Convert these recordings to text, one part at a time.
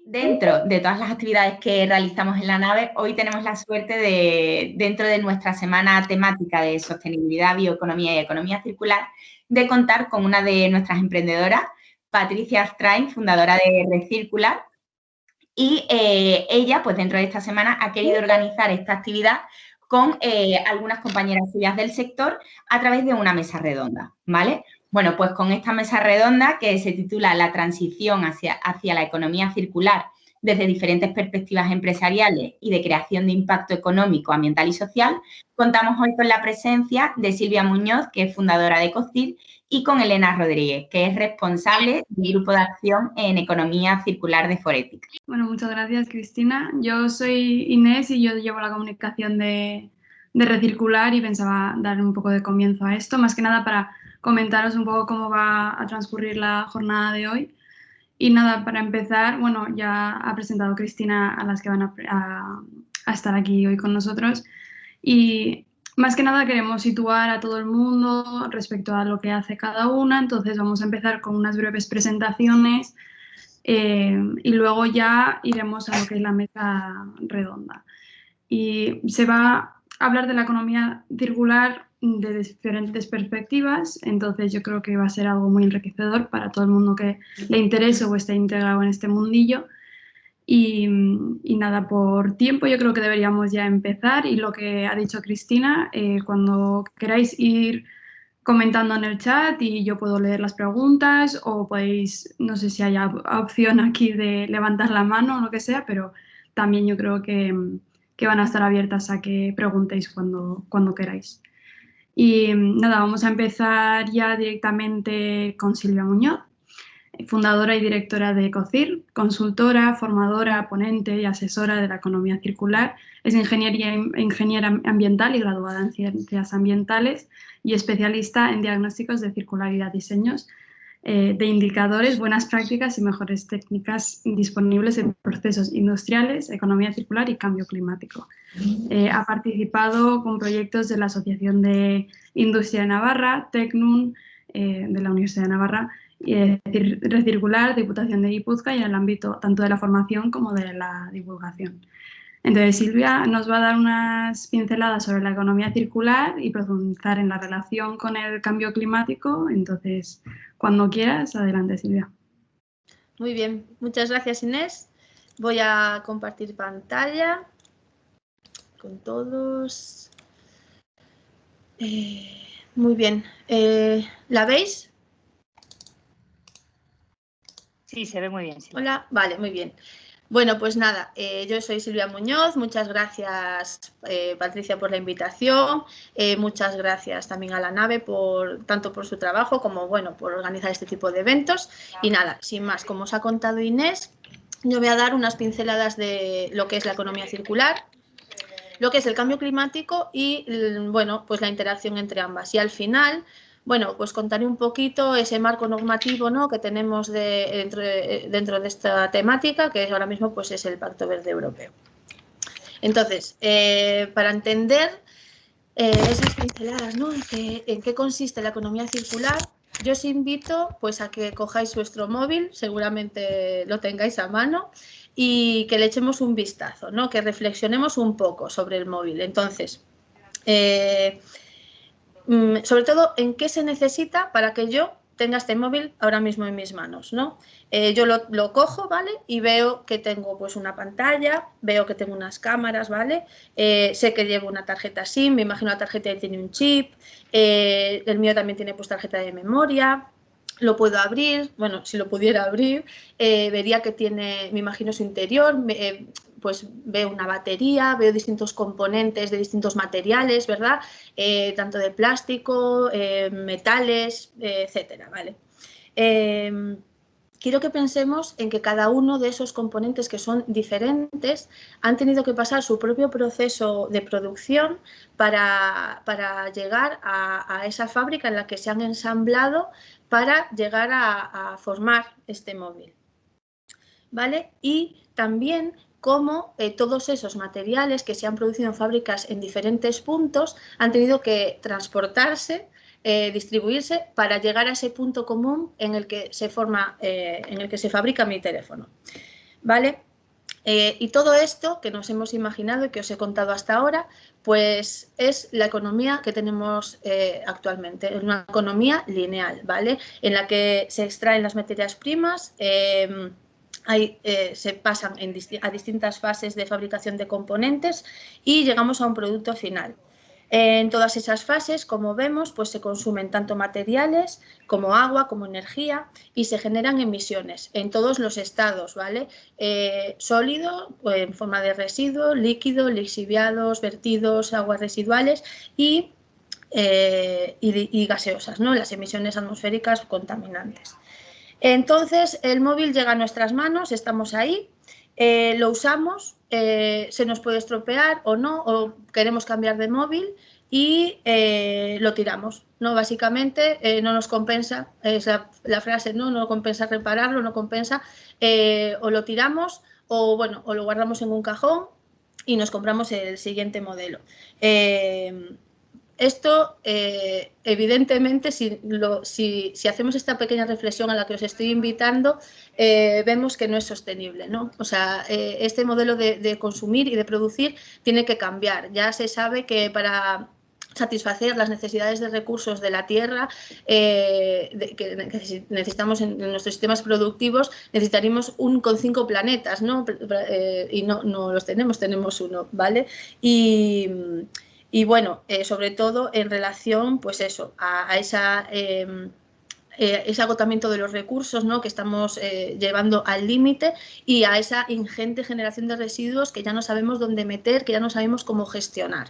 dentro de todas las actividades que realizamos en la nave, hoy tenemos la suerte de, dentro de nuestra semana temática de sostenibilidad, bioeconomía y economía circular, de contar con una de nuestras emprendedoras, Patricia Strain, fundadora de Recircular, y ella, pues dentro de esta semana, ha querido organizar esta actividad con algunas compañeras suyas del sector a través de una mesa redonda, ¿vale? Bueno, pues con esta mesa redonda que se titula La transición hacia la economía circular desde diferentes perspectivas empresariales y de creación de impacto económico, ambiental y social, contamos hoy con la presencia de Silvia Muñoz, que es fundadora de COCIR, y con Elena Rodríguez, que es responsable del Grupo de Acción en Economía Circular de Foretic. Bueno, muchas gracias, Cristina. Yo soy Inés y yo llevo la comunicación de Recircular y pensaba dar un poco de comienzo a esto, más que nada para comentaros un poco cómo va a transcurrir la jornada de hoy. Y nada, para empezar, bueno, ya ha presentado Cristina a las que van a estar aquí hoy con nosotros y más que nada queremos situar a todo el mundo respecto a lo que hace cada una, entonces vamos a empezar con unas breves presentaciones y luego ya iremos a lo que es la mesa redonda. Y se va a hablar de la economía circular de diferentes perspectivas, entonces yo creo que va a ser algo muy enriquecedor para todo el mundo que le interese o esté integrado en este mundillo. Y nada, por tiempo yo creo que deberíamos ya empezar y lo que ha dicho Cristina, cuando queráis ir comentando en el chat y yo puedo leer las preguntas o podéis, no sé si hay opción aquí de levantar la mano o lo que sea, pero también yo creo que van a estar abiertas a que preguntéis cuando queráis. Y nada, vamos a empezar ya directamente con Silvia Muñoz, fundadora y directora de COCIR, consultora, formadora, ponente y asesora de la economía circular. Es ingeniera ambiental y graduada en ciencias ambientales y especialista en diagnósticos de circularidad, diseños de indicadores, buenas prácticas y mejores técnicas disponibles en procesos industriales, economía circular y cambio climático. Ha participado con proyectos de la Asociación de Industria de Navarra, TECNUN, de la Universidad de Navarra, Recircular, Diputación de Guipúzcoa y en el ámbito tanto de la formación como de la divulgación. Entonces, Silvia nos va a dar unas pinceladas sobre la economía circular y profundizar en la relación con el cambio climático. Entonces, cuando quieras, adelante, Silvia. Muy bien, muchas gracias, Inés. Voy a compartir pantalla con todos. Muy bien. ¿La veis? Sí, se ve muy bien. Sí. Hola, vale, muy bien. Bueno, pues nada, yo soy Silvia Muñoz, muchas gracias Patricia por la invitación, muchas gracias también a la nave tanto por su trabajo como bueno, por organizar este tipo de eventos y nada, sin más, como os ha contado Inés, yo voy a dar unas pinceladas de lo que es la economía circular, lo que es el cambio climático y bueno, pues la interacción entre ambas y al final bueno, pues contaré un poquito ese marco normativo, ¿no?, que tenemos dentro de esta temática, que ahora mismo pues, es el Pacto Verde Europeo. Entonces, para entender esas pinceladas, ¿no?, en qué consiste la economía circular, yo os invito pues, a que cojáis vuestro móvil, seguramente lo tengáis a mano, y que le echemos un vistazo, ¿no?, que reflexionemos un poco sobre el móvil. Entonces, sobre todo, ¿en qué se necesita para que yo tenga este móvil ahora mismo en mis manos, ¿no? Yo lo cojo, ¿vale? Y veo que tengo pues una pantalla, veo que tengo unas cámaras, ¿vale? Sé que llevo una tarjeta SIM, me imagino la tarjeta tiene un chip, el mío también tiene pues tarjeta de memoria, lo puedo abrir, bueno, si lo pudiera abrir, vería que tiene, me imagino su interior, pues veo una batería, veo distintos componentes de distintos materiales, ¿verdad? Tanto de plástico, metales, etcétera, ¿vale? Quiero que pensemos en que cada uno de esos componentes que son diferentes han tenido que pasar su propio proceso de producción para llegar a esa fábrica en la que se han ensamblado para llegar a formar este móvil, ¿vale? Y también cómo todos esos materiales que se han producido en fábricas en diferentes puntos han tenido que transportarse, distribuirse para llegar a ese punto común en el que se forma, en el que se fabrica mi teléfono. ¿vale? Y todo esto que nos hemos imaginado y que os he contado hasta ahora, pues es la economía que tenemos actualmente, es una economía lineal, ¿vale? En la que se extraen las materias primas, se pasan a distintas fases de fabricación de componentes y llegamos a un producto final. En todas esas fases, como vemos, pues se consumen tanto materiales como agua, como energía y se generan emisiones en todos los estados, ¿vale? Sólido, en forma de residuo, líquido, lixiviados, vertidos, aguas residuales y gaseosas, ¿no? Las emisiones atmosféricas contaminantes. Entonces, el móvil llega a nuestras manos, estamos ahí, lo usamos, se nos puede estropear o no, o queremos cambiar de móvil y lo tiramos, ¿no? Básicamente no nos compensa, es la frase, no compensa repararlo, no compensa, o lo tiramos o, bueno, o lo guardamos en un cajón y nos compramos el siguiente modelo. Esto, evidentemente, si hacemos esta pequeña reflexión a la que os estoy invitando, vemos que no es sostenible, ¿no? O sea, este modelo de consumir y de producir tiene que cambiar. Ya se sabe que para satisfacer las necesidades de recursos de la tierra que necesitamos en nuestros sistemas productivos, necesitaríamos 5 planetas, ¿no? Y no los tenemos uno, ¿vale? Y bueno, sobre todo en relación, pues eso, a ese agotamiento de los recursos, ¿no? Que estamos llevando al límite y a esa ingente generación de residuos que ya no sabemos dónde meter, que ya no sabemos cómo gestionar,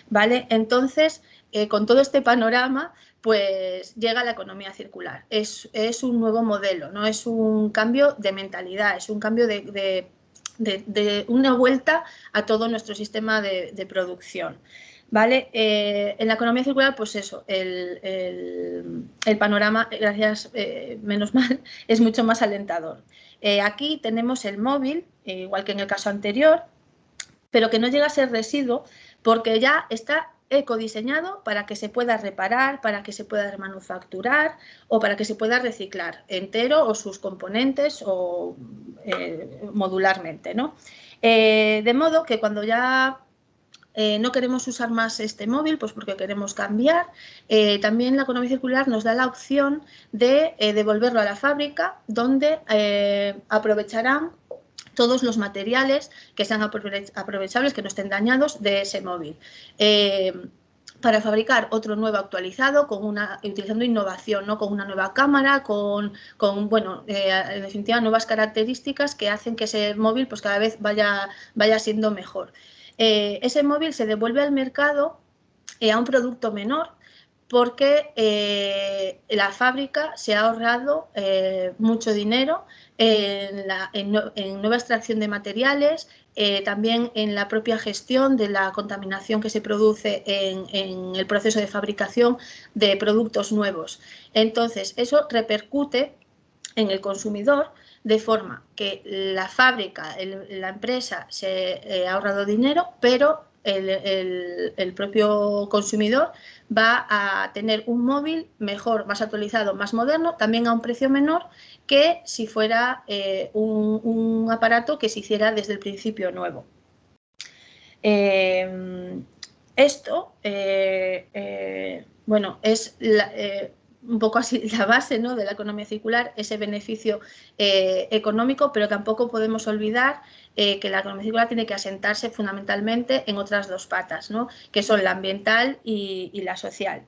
¿vale? Entonces, con todo este panorama, pues llega la economía circular. Es un nuevo modelo, ¿no? Es un cambio de mentalidad, es un cambio de una vuelta a todo nuestro sistema de producción. ¿Vale? En la economía circular, pues eso, el panorama, gracias, menos mal, es mucho más alentador. Aquí tenemos el móvil, igual que en el caso anterior, pero que no llega a ser residuo porque ya está ecodiseñado para que se pueda reparar, para que se pueda remanufacturar o para que se pueda reciclar entero o sus componentes o modularmente, ¿no? De modo que cuando ya no queremos usar más este móvil, pues porque queremos cambiar. También la economía circular nos da la opción de devolverlo a la fábrica, donde aprovecharán todos los materiales que sean aprovechables, que no estén dañados de ese móvil. Para fabricar otro nuevo actualizado, utilizando innovación, ¿no? Con una nueva cámara, con bueno, en definitiva, nuevas características que hacen que ese móvil pues, cada vez vaya siendo mejor. Ese móvil se devuelve al mercado a un producto menor porque la fábrica se ha ahorrado mucho dinero en nueva extracción de materiales, también en la propia gestión de la contaminación que se produce en el proceso de fabricación de productos nuevos. Entonces, eso repercute en el consumidor de forma que la fábrica, la empresa se ha ahorrado dinero, pero el propio consumidor va a tener un móvil mejor, más actualizado, más moderno, también a un precio menor que si fuera un aparato que se hiciera desde el principio nuevo. Esto, bueno, es un poco así la base, ¿no? De la economía circular, ese beneficio económico, pero tampoco podemos olvidar que la economía circular tiene que asentarse fundamentalmente en otras dos patas, ¿no? Que son la ambiental y la social.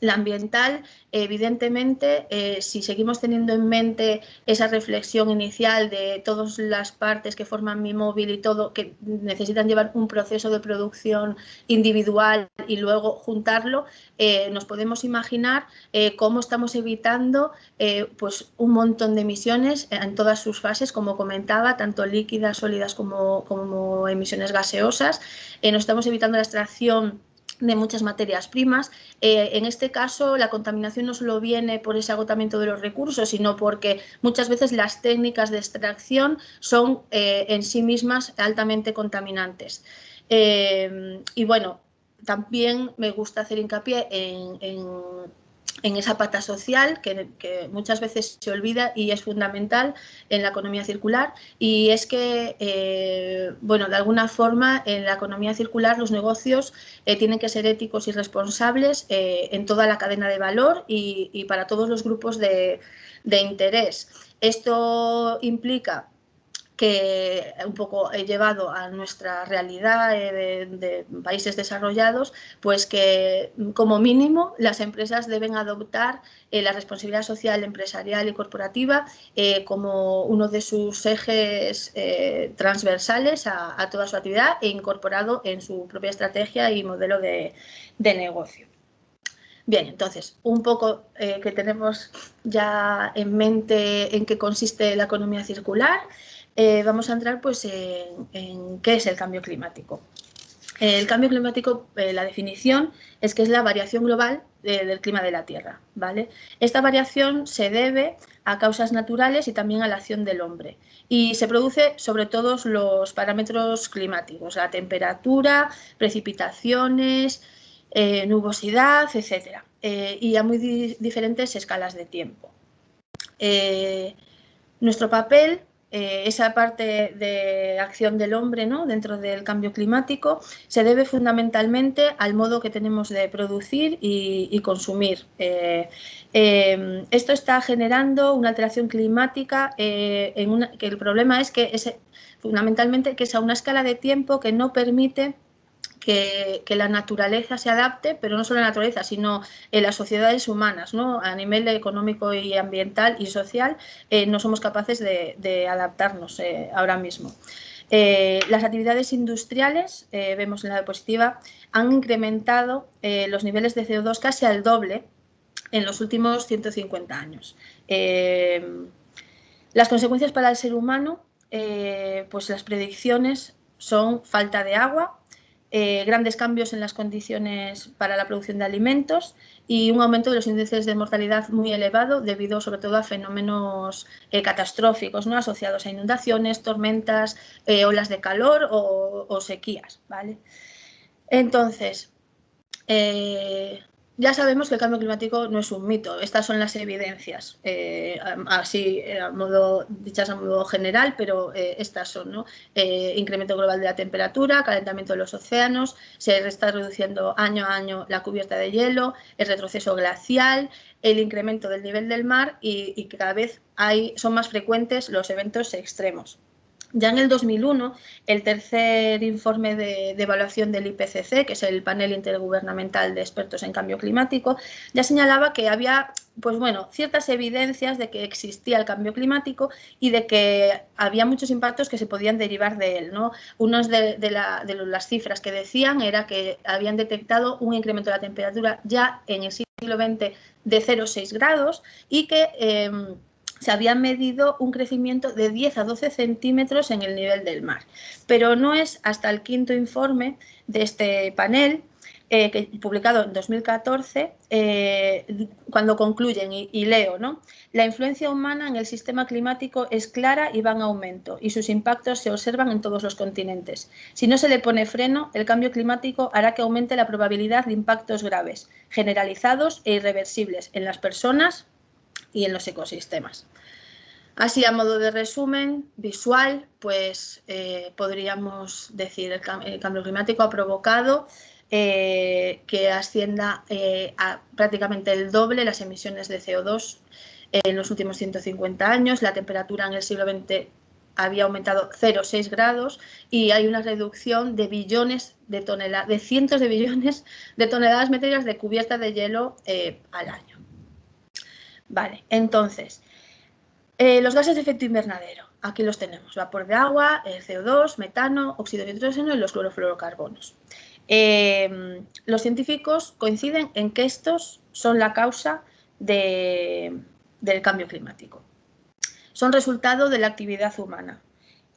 La ambiental, evidentemente, si seguimos teniendo en mente esa reflexión inicial de todas las partes que forman mi móvil y todo, que necesitan llevar un proceso de producción individual y luego juntarlo, nos podemos imaginar cómo estamos evitando pues un montón de emisiones en todas sus fases, como comentaba, tanto líquidas, sólidas como emisiones gaseosas. Nos estamos evitando la extracción de muchas materias primas. En este caso, la contaminación no solo viene por ese agotamiento de los recursos, sino porque muchas veces las técnicas de extracción son en sí mismas altamente contaminantes. Y bueno, también me gusta hacer hincapié en esa pata social que muchas veces se olvida y es fundamental en la economía circular, y es que, bueno, de alguna forma en la economía circular los negocios tienen que ser éticos y responsables en toda la cadena de valor y para todos los grupos de interés. Esto implica que un poco he llevado a nuestra realidad de países desarrollados, pues que como mínimo las empresas deben adoptar la responsabilidad social, empresarial y corporativa como uno de sus ejes transversales a toda su actividad e incorporado en su propia estrategia y modelo de negocio. Bien, entonces, un poco que tenemos ya en mente en qué consiste la economía circular. Vamos a entrar pues, en qué es el cambio climático. El cambio climático, la definición es que es la variación global del clima de la Tierra, ¿vale? Esta variación se debe a causas naturales y también a la acción del hombre y se produce sobre todos los parámetros climáticos, la temperatura, precipitaciones, nubosidad, etc. Y a muy diferentes escalas de tiempo. Nuestro papel, esa parte de acción del hombre, ¿no?, dentro del cambio climático, se debe fundamentalmente al modo que tenemos de producir y consumir. Esto está generando una alteración climática que el problema es que fundamentalmente que es a una escala de tiempo que no permite que la naturaleza se adapte, pero no solo la naturaleza, sino las sociedades humanas, ¿no? A nivel económico y ambiental y social, no somos capaces de adaptarnos ahora mismo. Las actividades industriales, vemos en la diapositiva, han incrementado los niveles de CO2 casi al doble en los últimos 150 años. Las consecuencias para el ser humano, pues las predicciones son falta de agua, grandes cambios en las condiciones para la producción de alimentos y un aumento de los índices de mortalidad muy elevado debido sobre todo a fenómenos catastróficos, ¿no?, asociados a inundaciones, tormentas, olas de calor o sequías, ¿vale? Entonces, ya sabemos que el cambio climático no es un mito, estas son las evidencias, así dichas a modo general, pero estas son, ¿no? Incremento global de la temperatura, calentamiento de los océanos, se está reduciendo año a año la cubierta de hielo, el retroceso glacial, el incremento del nivel del mar y cada vez son más frecuentes los eventos extremos. Ya en el 2001, el tercer informe de evaluación del IPCC, que es el panel intergubernamental de expertos en cambio climático, ya señalaba que había, pues bueno, ciertas evidencias de que existía el cambio climático y de que había muchos impactos que se podían derivar de él, ¿no? Unas de las cifras que decían era que habían detectado un incremento de la temperatura ya en el siglo XX de 0,6 grados y que se había medido un crecimiento de 10 a 12 centímetros en el nivel del mar. Pero no es hasta el quinto informe de este panel, publicado en 2014, cuando concluyen, y leo, ¿no? La influencia humana en el sistema climático es clara y va en aumento, y sus impactos se observan en todos los continentes. Si no se le pone freno, el cambio climático hará que aumente la probabilidad de impactos graves, generalizados e irreversibles en las personas y en los ecosistemas. Así, a modo de resumen visual, pues podríamos decir que el cambio climático ha provocado que ascienda a prácticamente el doble las emisiones de CO2 en los últimos 150 años. La temperatura en el siglo XX había aumentado 0,6 grados y hay una reducción de billones de toneladas, de cientos de billones de toneladas métricas de cubierta de hielo al año. Vale, entonces, los gases de efecto invernadero, aquí los tenemos, vapor de agua, el CO2, metano, óxido de nitrógeno y los clorofluorocarbonos. Los científicos coinciden en que estos son la causa del cambio climático. Son resultado de la actividad humana.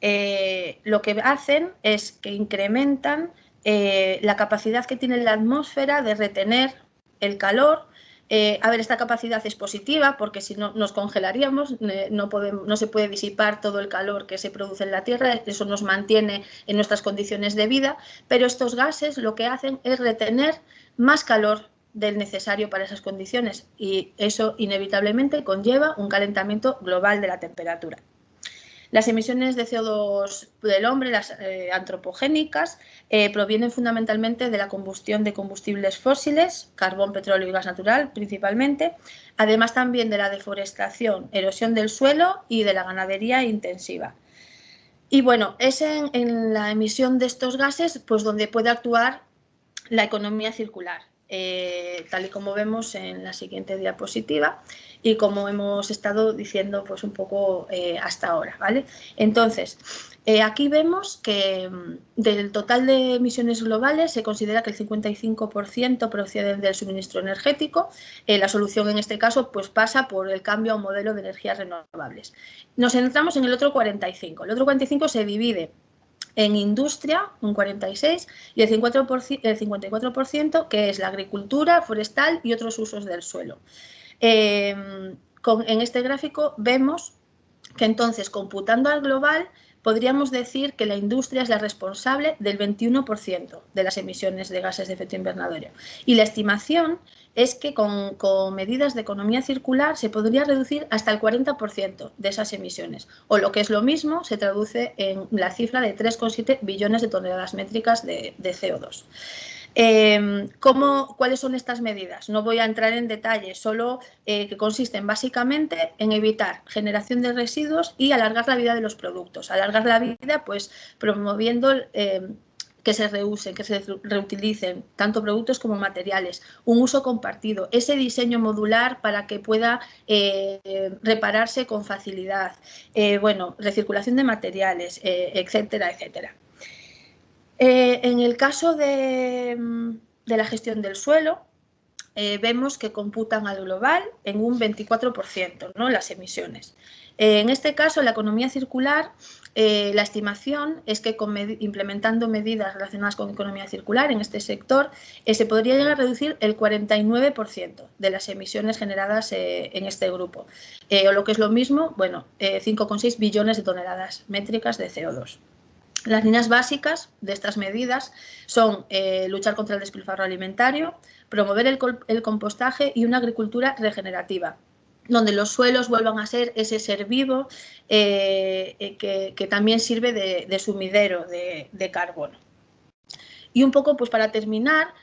Lo que hacen es que incrementan la capacidad que tiene la atmósfera de retener el calor. Esta capacidad es positiva porque si no nos congelaríamos, no se puede disipar todo el calor que se produce en la Tierra, eso nos mantiene en nuestras condiciones de vida, pero estos gases lo que hacen es retener más calor del necesario para esas condiciones y eso inevitablemente conlleva un calentamiento global de la temperatura. Las emisiones de CO2 del hombre, las antropogénicas, provienen fundamentalmente de la combustión de combustibles fósiles, carbón, petróleo y gas natural principalmente, además también de la deforestación, erosión del suelo y de la ganadería intensiva. Y bueno, es en la emisión de estos gases pues, donde puede actuar la economía circular, tal y como vemos en la siguiente diapositiva y como hemos estado diciendo pues un poco hasta ahora, ¿vale? Entonces, aquí vemos que del total de emisiones globales se considera que el 55% proceden del suministro energético. La solución en este caso pues pasa por el cambio a un modelo de energías renovables. Nos centramos en el otro 45%. El otro 45% se divide en industria, un 46%, y el 54% que es la agricultura, forestal y otros usos del suelo. En este gráfico vemos que entonces, computando al global, podríamos decir que la industria es la responsable del 21% de las emisiones de gases de efecto invernadero. Y la estimación es que con medidas de economía circular se podría reducir hasta el 40% de esas emisiones. O lo que es lo mismo, se traduce en la cifra de 3,7 billones de toneladas métricas de CO2. ¿Cuáles son estas medidas? No voy a entrar en detalle, solo que consisten básicamente en evitar generación de residuos y alargar la vida de los productos. Alargar la vida, pues promoviendo que se reusen, que se reutilicen tanto productos como materiales, un uso compartido, ese diseño modular para que pueda repararse con facilidad, bueno, recirculación de materiales, etcétera, etcétera. En el caso de la gestión del suelo, vemos que computan al global en un 24%, ¿no?, las emisiones. En este caso, la economía circular, la estimación es que implementando medidas relacionadas con economía circular en este sector, se podría llegar a reducir el 49% de las emisiones generadas en este grupo. O lo que es lo mismo, bueno, 5,6 billones de toneladas métricas de CO2. Las líneas básicas de estas medidas son luchar contra el despilfarro alimentario, promover el compostaje y una agricultura regenerativa, donde los suelos vuelvan a ser ese ser vivo que también sirve de sumidero de carbono. Y un poco, pues para terminar,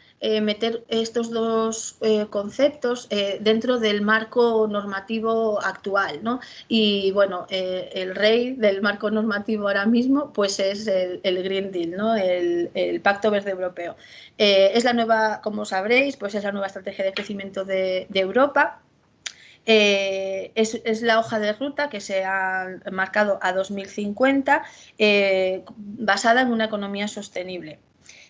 meter estos dos conceptos dentro del marco normativo actual, ¿no? Y bueno, el rey del marco normativo ahora mismo pues es el Green Deal, ¿no?, el Pacto Verde Europeo. Es la nueva, como sabréis, pues es la nueva estrategia de crecimiento de Europa. Es la hoja de ruta que se ha marcado a 2050 basada en una economía sostenible.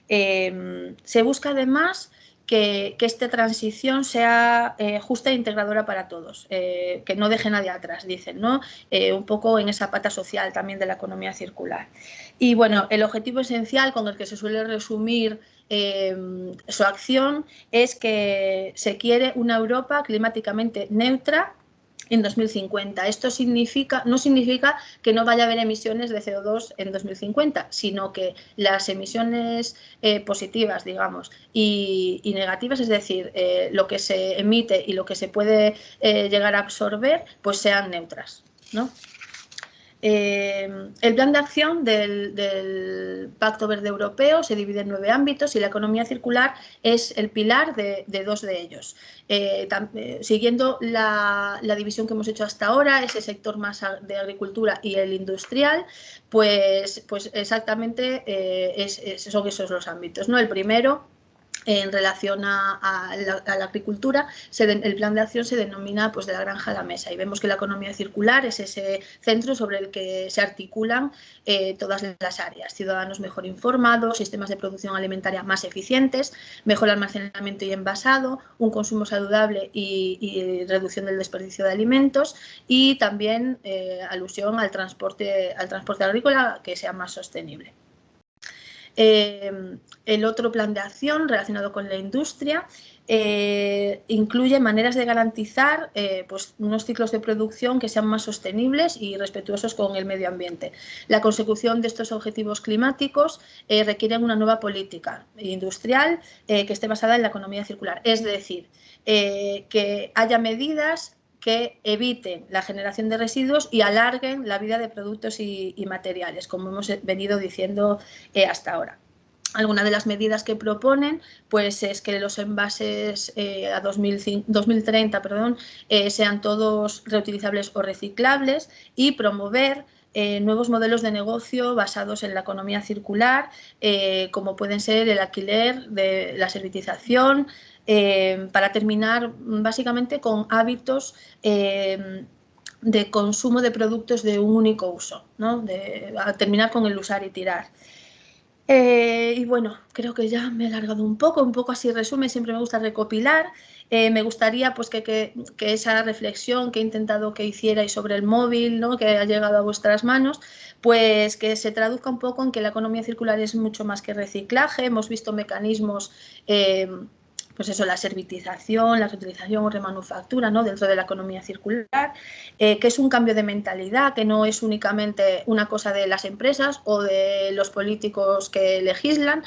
Se busca además que esta transición sea justa e integradora para todos, que no deje nadie atrás, dicen, ¿no? Un poco en esa pata social también de la economía circular. Y bueno, el objetivo esencial con el que se suele resumir su acción es que se quiere una Europa climáticamente neutra en 2050. Esto no significa que no vaya a haber emisiones de CO2 en 2050, sino que las emisiones positivas, digamos, y negativas, es decir, lo que se emite y lo que se puede llegar a absorber, pues sean neutras, ¿no? El plan de acción del Pacto Verde Europeo se divide en 9 ámbitos y la economía circular es el pilar de 2 de ellos. Siguiendo la división que hemos hecho hasta ahora, ese sector más de agricultura y el industrial, pues exactamente son esos los ámbitos, ¿no? El primero, en relación a la agricultura, el plan de acción se denomina pues, de la granja a la mesa, y vemos que la economía circular es ese centro sobre el que se articulan todas las áreas: ciudadanos mejor informados, sistemas de producción alimentaria más eficientes, mejor almacenamiento y envasado, un consumo saludable y reducción del desperdicio de alimentos, y también alusión al transporte agrícola que sea más sostenible. El otro plan de acción relacionado con la industria incluye maneras de garantizar pues unos ciclos de producción que sean más sostenibles y respetuosos con el medio ambiente. La consecución de estos objetivos climáticos requieren una nueva política industrial que esté basada en la economía circular, es decir, que haya medidas que eviten la generación de residuos y alarguen la vida de productos y materiales, como hemos venido diciendo hasta ahora. Algunas de las medidas que proponen pues, es que los envases a 2030 sean todos reutilizables o reciclables y promover nuevos modelos de negocio basados en la economía circular, como pueden ser el alquiler, la servitización, para terminar básicamente con hábitos de consumo de productos de un único uso, ¿no? A terminar con el usar y tirar. Y bueno, creo que ya me he alargado un poco así resumen, siempre me gusta recopilar. Me gustaría pues que esa reflexión que he intentado que hicierais sobre el móvil, ¿no? Que ha llegado a vuestras manos, pues que se traduzca un poco en que la economía circular es mucho más que reciclaje. Hemos visto mecanismos pues eso, la servitización, la reutilización o remanufactura, ¿no? Dentro de la economía circular, que es un cambio de mentalidad, que no es únicamente una cosa de las empresas o de los políticos que legislan,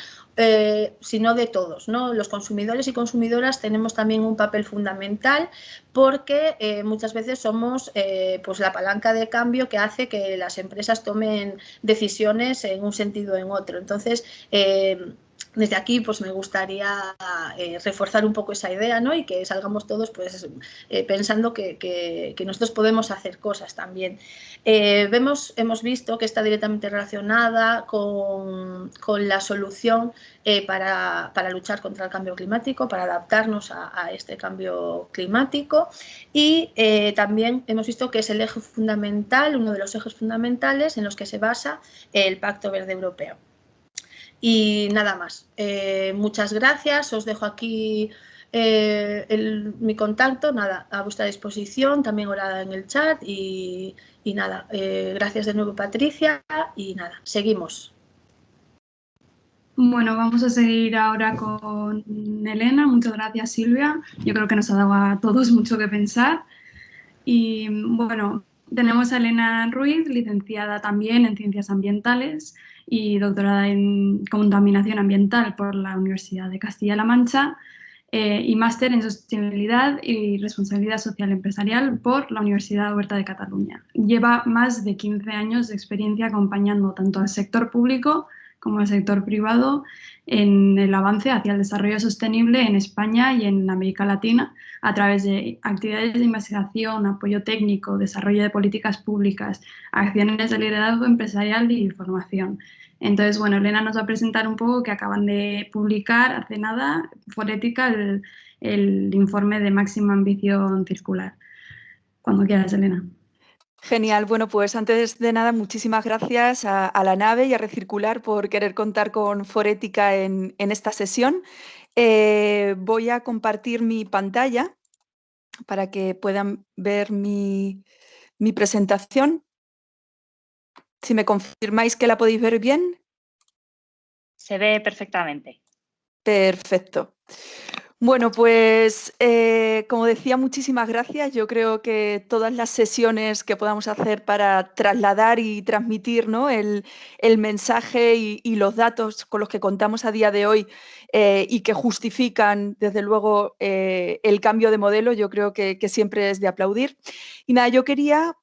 sino de todos, ¿no? Los consumidores y consumidoras tenemos también un papel fundamental porque muchas veces somos pues la palanca de cambio que hace que las empresas tomen decisiones en un sentido o en otro. Entonces, desde aquí pues me gustaría reforzar un poco esa idea, ¿no? Y que salgamos todos pues pensando que nosotros podemos hacer cosas también. Hemos visto que está directamente relacionada con la solución para luchar contra el cambio climático, para adaptarnos a este cambio climático, y también hemos visto que es el eje fundamental, uno de los ejes fundamentales en los que se basa el Pacto Verde Europeo. Y nada más. Muchas gracias. Os dejo aquí mi contacto, nada, a vuestra disposición, también ahora en el chat. Y nada, gracias de nuevo, Patricia. Y nada, seguimos. Bueno, vamos a seguir ahora con Elena. Muchas gracias, Silvia. Yo creo que nos ha dado a todos mucho que pensar. Y bueno, tenemos a Elena Ruiz, licenciada también en Ciencias Ambientales y doctorada en Contaminación Ambiental por la Universidad de Castilla-La Mancha y máster en Sostenibilidad y Responsabilidad Social Empresarial por la Universidad Oberta de Cataluña. Lleva más de 15 años de experiencia acompañando tanto al sector público como al sector privado en el avance hacia el desarrollo sostenible en España y en América Latina a través de actividades de investigación, apoyo técnico, desarrollo de políticas públicas, acciones de liderazgo empresarial y formación. Entonces, bueno, Elena nos va a presentar un poco que acaban de publicar hace nada, Forética, el informe de máxima ambición circular. Cuando quieras, Elena. Genial. Bueno, pues antes de nada, muchísimas gracias a la nave y a Recircular por querer contar con Forética en esta sesión. Voy a compartir mi pantalla para que puedan ver mi presentación. Si me confirmáis que la podéis ver bien. Se ve perfectamente. Perfecto. Bueno, pues como decía, muchísimas gracias. Yo creo que todas las sesiones que podamos hacer para trasladar y transmitir, ¿no? el mensaje y los datos con los que contamos a día de hoy y que justifican, desde luego, el cambio de modelo, yo creo que siempre es de aplaudir. Y nada, yo quería...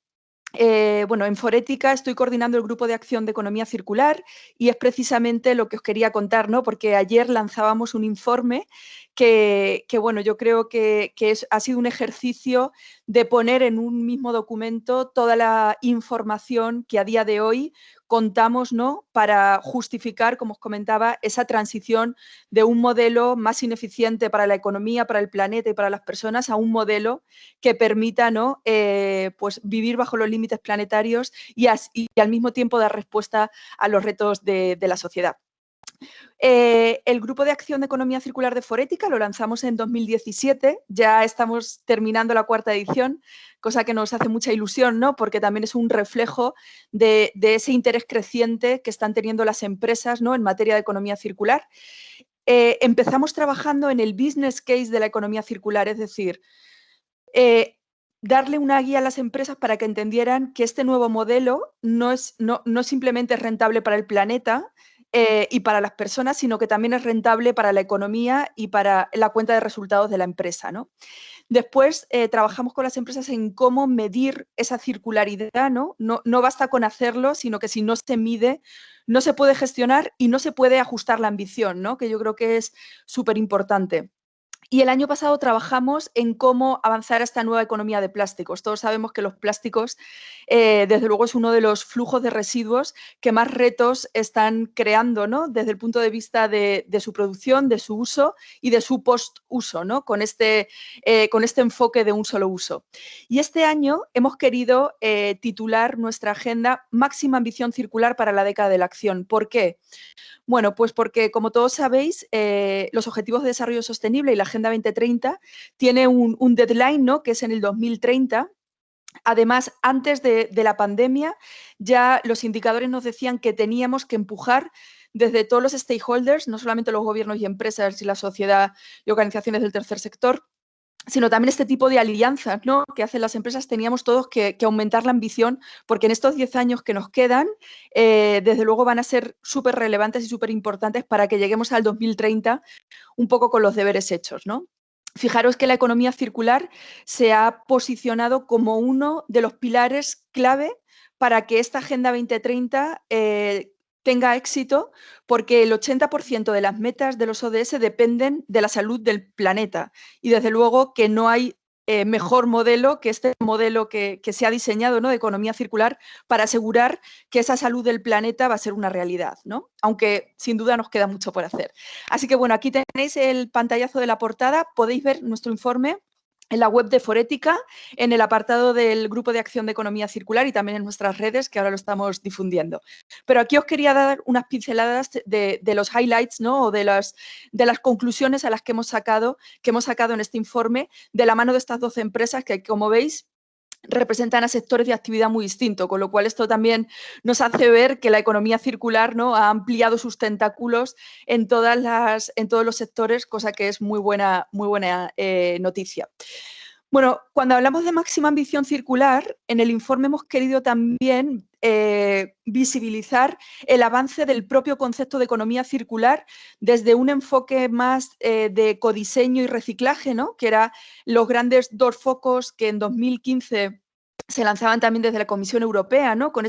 bueno, en Forética estoy coordinando el grupo de acción de economía circular y es precisamente lo que os quería contar, ¿no? Porque ayer lanzábamos un informe que bueno, yo creo que ha sido un ejercicio de poner en un mismo documento toda la información que a día de hoy contamos, ¿no? Para justificar, como os comentaba, esa transición de un modelo más ineficiente para la economía, para el planeta y para las personas a un modelo que permita, ¿no? Pues vivir bajo los límites planetarios y al mismo tiempo dar respuesta a los retos de la sociedad. El Grupo de Acción de Economía Circular de Forética lo lanzamos en 2017, ya estamos terminando la 4ª edición, cosa que nos hace mucha ilusión, ¿no? Porque también es un reflejo de ese interés creciente que están teniendo las empresas, ¿no? En materia de economía circular. empezamos trabajando en el business case de la economía circular, es decir, darle una guía a las empresas para que entendieran que este nuevo modelo no simplemente es rentable para el planeta y para las personas, sino que también es rentable para la economía y para la cuenta de resultados de la empresa, ¿no? Después trabajamos con las empresas en cómo medir esa circularidad, ¿no? No basta con hacerlo, sino que si no se mide, no se puede gestionar y no se puede ajustar la ambición, ¿no? Que yo creo que es súper importante. Y el año pasado trabajamos en cómo avanzar a esta nueva economía de plásticos. Todos sabemos que los plásticos, desde luego, es uno de los flujos de residuos que más retos están creando, ¿no? Desde el punto de vista de su producción, de su uso y de su post-uso, ¿no? Con este enfoque de un solo uso. Y este año hemos querido titular nuestra agenda Máxima ambición circular para la década de la acción. ¿Por qué? Bueno, pues porque, como todos sabéis, los Objetivos de Desarrollo Sostenible y la Agenda 2030 tiene un deadline, ¿no? Que es en el 2030. Además, antes de la pandemia, ya los indicadores nos decían que teníamos que empujar desde todos los stakeholders, no solamente los gobiernos y empresas y la sociedad y organizaciones del tercer sector, sino también este tipo de alianzas, ¿no? Que hacen las empresas, teníamos todos que aumentar la ambición, porque en estos 10 años que nos quedan, desde luego van a ser súper relevantes y súper importantes para que lleguemos al 2030 un poco con los deberes hechos, ¿no? Fijaros que la economía circular se ha posicionado como uno de los pilares clave para que esta Agenda 2030 tenga éxito, porque el 80% de las metas de los ODS dependen de la salud del planeta y desde luego que no hay mejor modelo que este modelo que se ha diseñado, ¿no? De economía circular para asegurar que esa salud del planeta va a ser una realidad, ¿no? Aunque sin duda nos queda mucho por hacer. Así que bueno, aquí tenéis el pantallazo de la portada, podéis ver nuestro informe en la web de Forética, en el apartado del Grupo de Acción de Economía Circular y también en nuestras redes, que ahora lo estamos difundiendo. Pero aquí os quería dar unas pinceladas de los highlights, ¿no? O de las conclusiones a las que hemos sacado en este informe de la mano de estas 12 empresas que, como veis, representan a sectores de actividad muy distintos, con lo cual esto también nos hace ver que la economía circular, ¿no? Ha ampliado sus tentáculos en todos los sectores, cosa que es muy buena noticia. Bueno, cuando hablamos de máxima ambición circular, en el informe hemos querido también visibilizar el avance del propio concepto de economía circular desde un enfoque más de ecodiseño y reciclaje, ¿no? Que eran los grandes dos focos que en 2015 se lanzaban también desde la Comisión Europea, ¿no? Con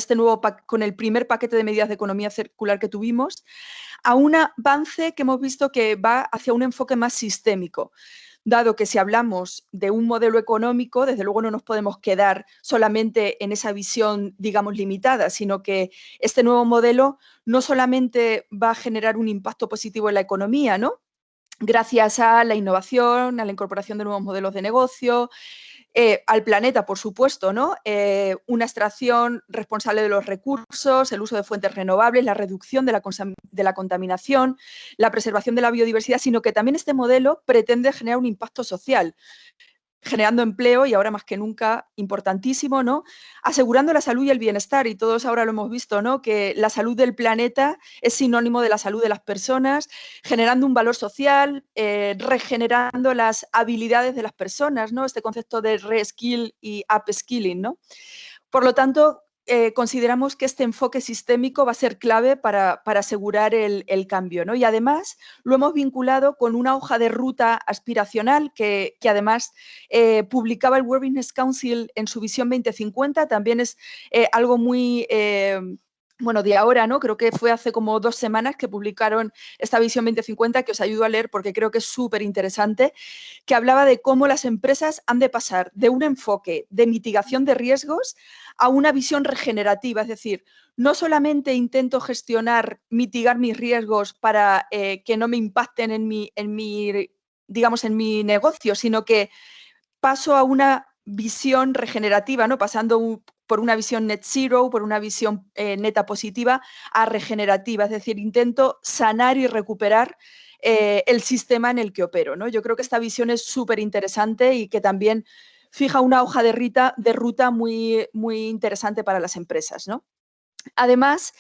el primer paquete de medidas de economía circular que tuvimos, a un avance que hemos visto que va hacia un enfoque más sistémico. Dado que si hablamos de un modelo económico, desde luego no nos podemos quedar solamente en esa visión, digamos, limitada, sino que este nuevo modelo no solamente va a generar un impacto positivo en la economía, ¿no? Gracias a la innovación, a la incorporación de nuevos modelos de negocio, al planeta, por supuesto, ¿no? Una extracción responsable de los recursos, el uso de fuentes renovables, la reducción de la contaminación, la preservación de la biodiversidad, sino que también este modelo pretende generar un impacto social, generando empleo y ahora más que nunca importantísimo, ¿no? Asegurando la salud y el bienestar, y todos ahora lo hemos visto, ¿no? Que la salud del planeta es sinónimo de la salud de las personas, generando un valor social, regenerando las habilidades de las personas, ¿no? Este concepto de reskill y upskilling, ¿no? Por lo tanto, consideramos que este enfoque sistémico va a ser clave para asegurar el cambio, ¿no? Y además lo hemos vinculado con una hoja de ruta aspiracional que además publicaba el World Business Council en su visión 2050. También es algo muy... bueno, de ahora, ¿no? Creo que fue hace como 2 semanas que publicaron esta visión 2050, que os ayudo a leer porque creo que es súper interesante, que hablaba de cómo las empresas han de pasar de un enfoque de mitigación de riesgos a una visión regenerativa. Es decir, no solamente intento mitigar mis riesgos para que no me impacten en mi negocio, sino que paso a una visión regenerativa, ¿no? Pasando por una visión net zero, por una visión neta positiva a regenerativa. Es decir, intento sanar y recuperar el sistema en el que opero, ¿no? Yo creo que esta visión es súper interesante y que también fija una hoja de ruta muy, muy interesante para las empresas, ¿no? Además,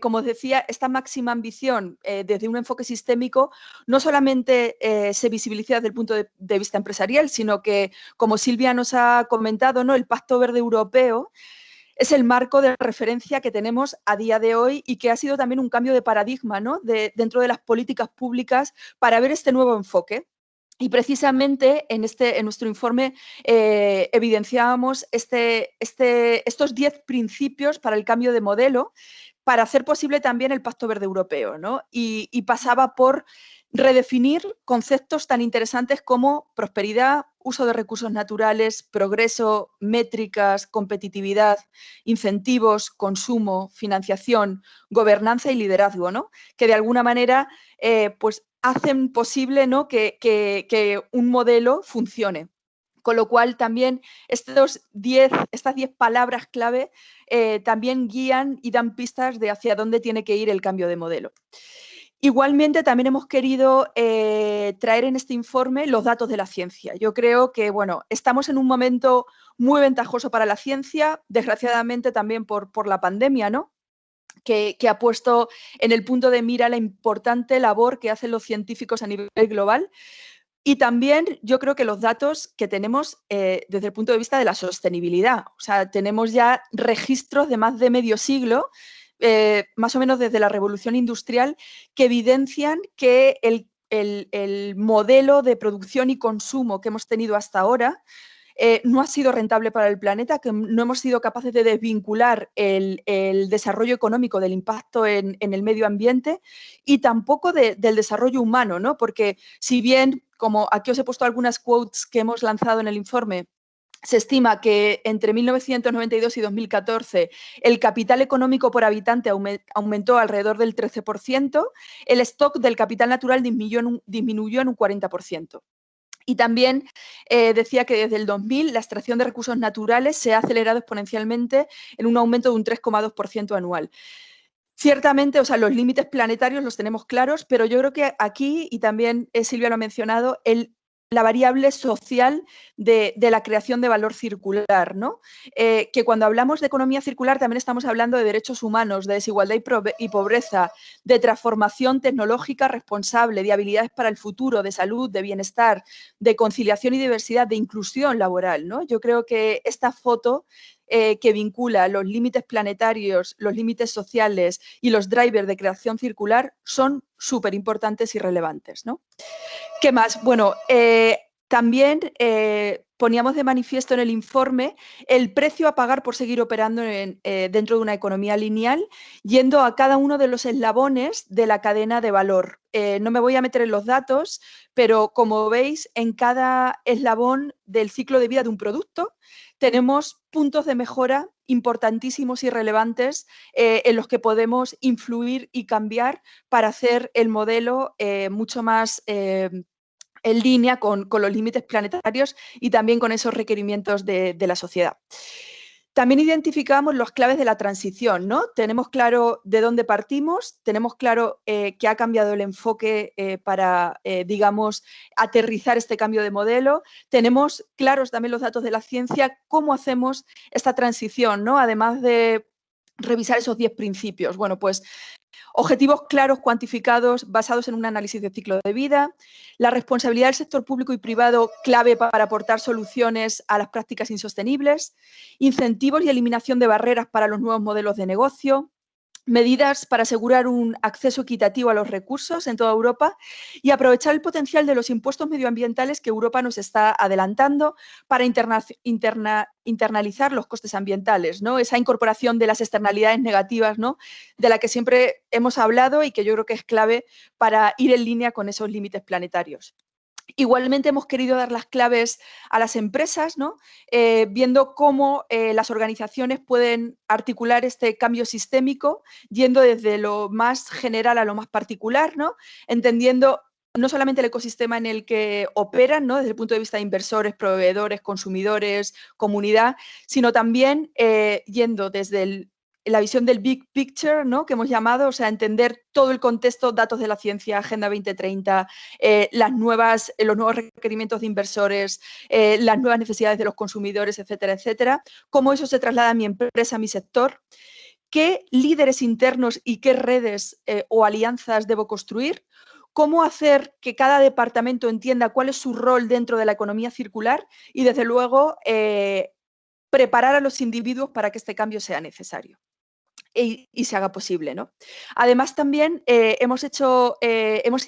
como os decía, esta máxima ambición desde un enfoque sistémico no solamente se visibiliza desde el punto de vista empresarial, sino que, como Silvia nos ha comentado, ¿no?, el Pacto Verde Europeo es el marco de referencia que tenemos a día de hoy y que ha sido también un cambio de paradigma, ¿no?, dentro de las políticas públicas para ver este nuevo enfoque. Y precisamente en nuestro informe evidenciábamos estos 10 principios para el cambio de modelo para hacer posible también el Pacto Verde Europeo, ¿no? Y pasaba por redefinir conceptos tan interesantes como prosperidad, uso de recursos naturales, progreso, métricas, competitividad, incentivos, consumo, financiación, gobernanza y liderazgo, ¿no? Que de alguna manera pues hacen posible, ¿no?, que un modelo funcione. Con lo cual también estas 10 palabras clave también guían y dan pistas de hacia dónde tiene que ir el cambio de modelo. Igualmente, también hemos querido traer en este informe los datos de la ciencia. Yo creo que, bueno, estamos en un momento muy ventajoso para la ciencia, desgraciadamente también por la pandemia, ¿no?, que ha puesto en el punto de mira la importante labor que hacen los científicos a nivel global. Y también yo creo que los datos que tenemos desde el punto de vista de la sostenibilidad. O sea, tenemos ya registros de más de medio siglo, más o menos desde la Revolución Industrial, que evidencian que el modelo de producción y consumo que hemos tenido hasta ahora no ha sido rentable para el planeta, que no hemos sido capaces de desvincular el desarrollo económico del impacto en el medio ambiente y tampoco del desarrollo humano, ¿no? Porque si bien, como aquí os he puesto algunas quotes que hemos lanzado en el informe, se estima que entre 1992 y 2014 el capital económico por habitante aumentó alrededor del 13%, el stock del capital natural disminuyó en un 40%. Y también decía que desde el 2000 la extracción de recursos naturales se ha acelerado exponencialmente en un aumento de un 3,2% anual. Ciertamente, o sea, los límites planetarios los tenemos claros, pero yo creo que aquí, y también Silvia lo ha mencionado, la variable social de la creación de valor circular, ¿no? Que cuando hablamos de economía circular también estamos hablando de derechos humanos, de desigualdad y pobreza, de transformación tecnológica responsable, de habilidades para el futuro, de salud, de bienestar, de conciliación y diversidad, de inclusión laboral, ¿no? Yo creo que esta foto que vincula los límites planetarios, los límites sociales y los drivers de creación circular son súper importantes y relevantes, ¿no? ¿Qué más? Bueno, también poníamos de manifiesto en el informe el precio a pagar por seguir operando dentro de una economía lineal, yendo a cada uno de los eslabones de la cadena de valor. No me voy a meter en los datos, pero como veis, en cada eslabón del ciclo de vida de un producto tenemos puntos de mejora importantísimos y relevantes en los que podemos influir y cambiar para hacer el modelo mucho más en línea con los límites planetarios y también con esos requerimientos de la sociedad. También identificamos las claves de la transición, ¿no? Tenemos claro de dónde partimos, tenemos claro que ha cambiado el enfoque para, digamos, aterrizar este cambio de modelo, tenemos claros también los datos de la ciencia, cómo hacemos esta transición, ¿no? Además de revisar esos 10 principios. Bueno, pues objetivos claros, cuantificados, basados en un análisis de ciclo de vida, la responsabilidad del sector público y privado clave para aportar soluciones a las prácticas insostenibles, incentivos y eliminación de barreras para los nuevos modelos de negocio, medidas para asegurar un acceso equitativo a los recursos en toda Europa y aprovechar el potencial de los impuestos medioambientales que Europa nos está adelantando para internalizar los costes ambientales, ¿no? Esa incorporación de las externalidades negativas, ¿no?, de la que siempre hemos hablado y que yo creo que es clave para ir en línea con esos límites planetarios. Igualmente hemos querido dar las claves a las empresas, ¿no? Viendo cómo las organizaciones pueden articular este cambio sistémico, yendo desde lo más general a lo más particular, ¿no? Entendiendo no solamente el ecosistema en el que operan, ¿no?, desde el punto de vista de inversores, proveedores, consumidores, comunidad, sino también yendo desde la visión del big picture, ¿no?, que hemos llamado, o sea, entender todo el contexto, datos de la ciencia, Agenda 2030, los nuevos requerimientos de inversores, las nuevas necesidades de los consumidores, etcétera, etcétera, cómo eso se traslada a mi empresa, a mi sector. qué líderes internos y qué redes o alianzas debo construir, cómo hacer que cada departamento entienda cuál es su rol dentro de la economía circular y, desde luego, preparar a los individuos para que este cambio sea necesario y se haga posible, ¿no? Además, también hemos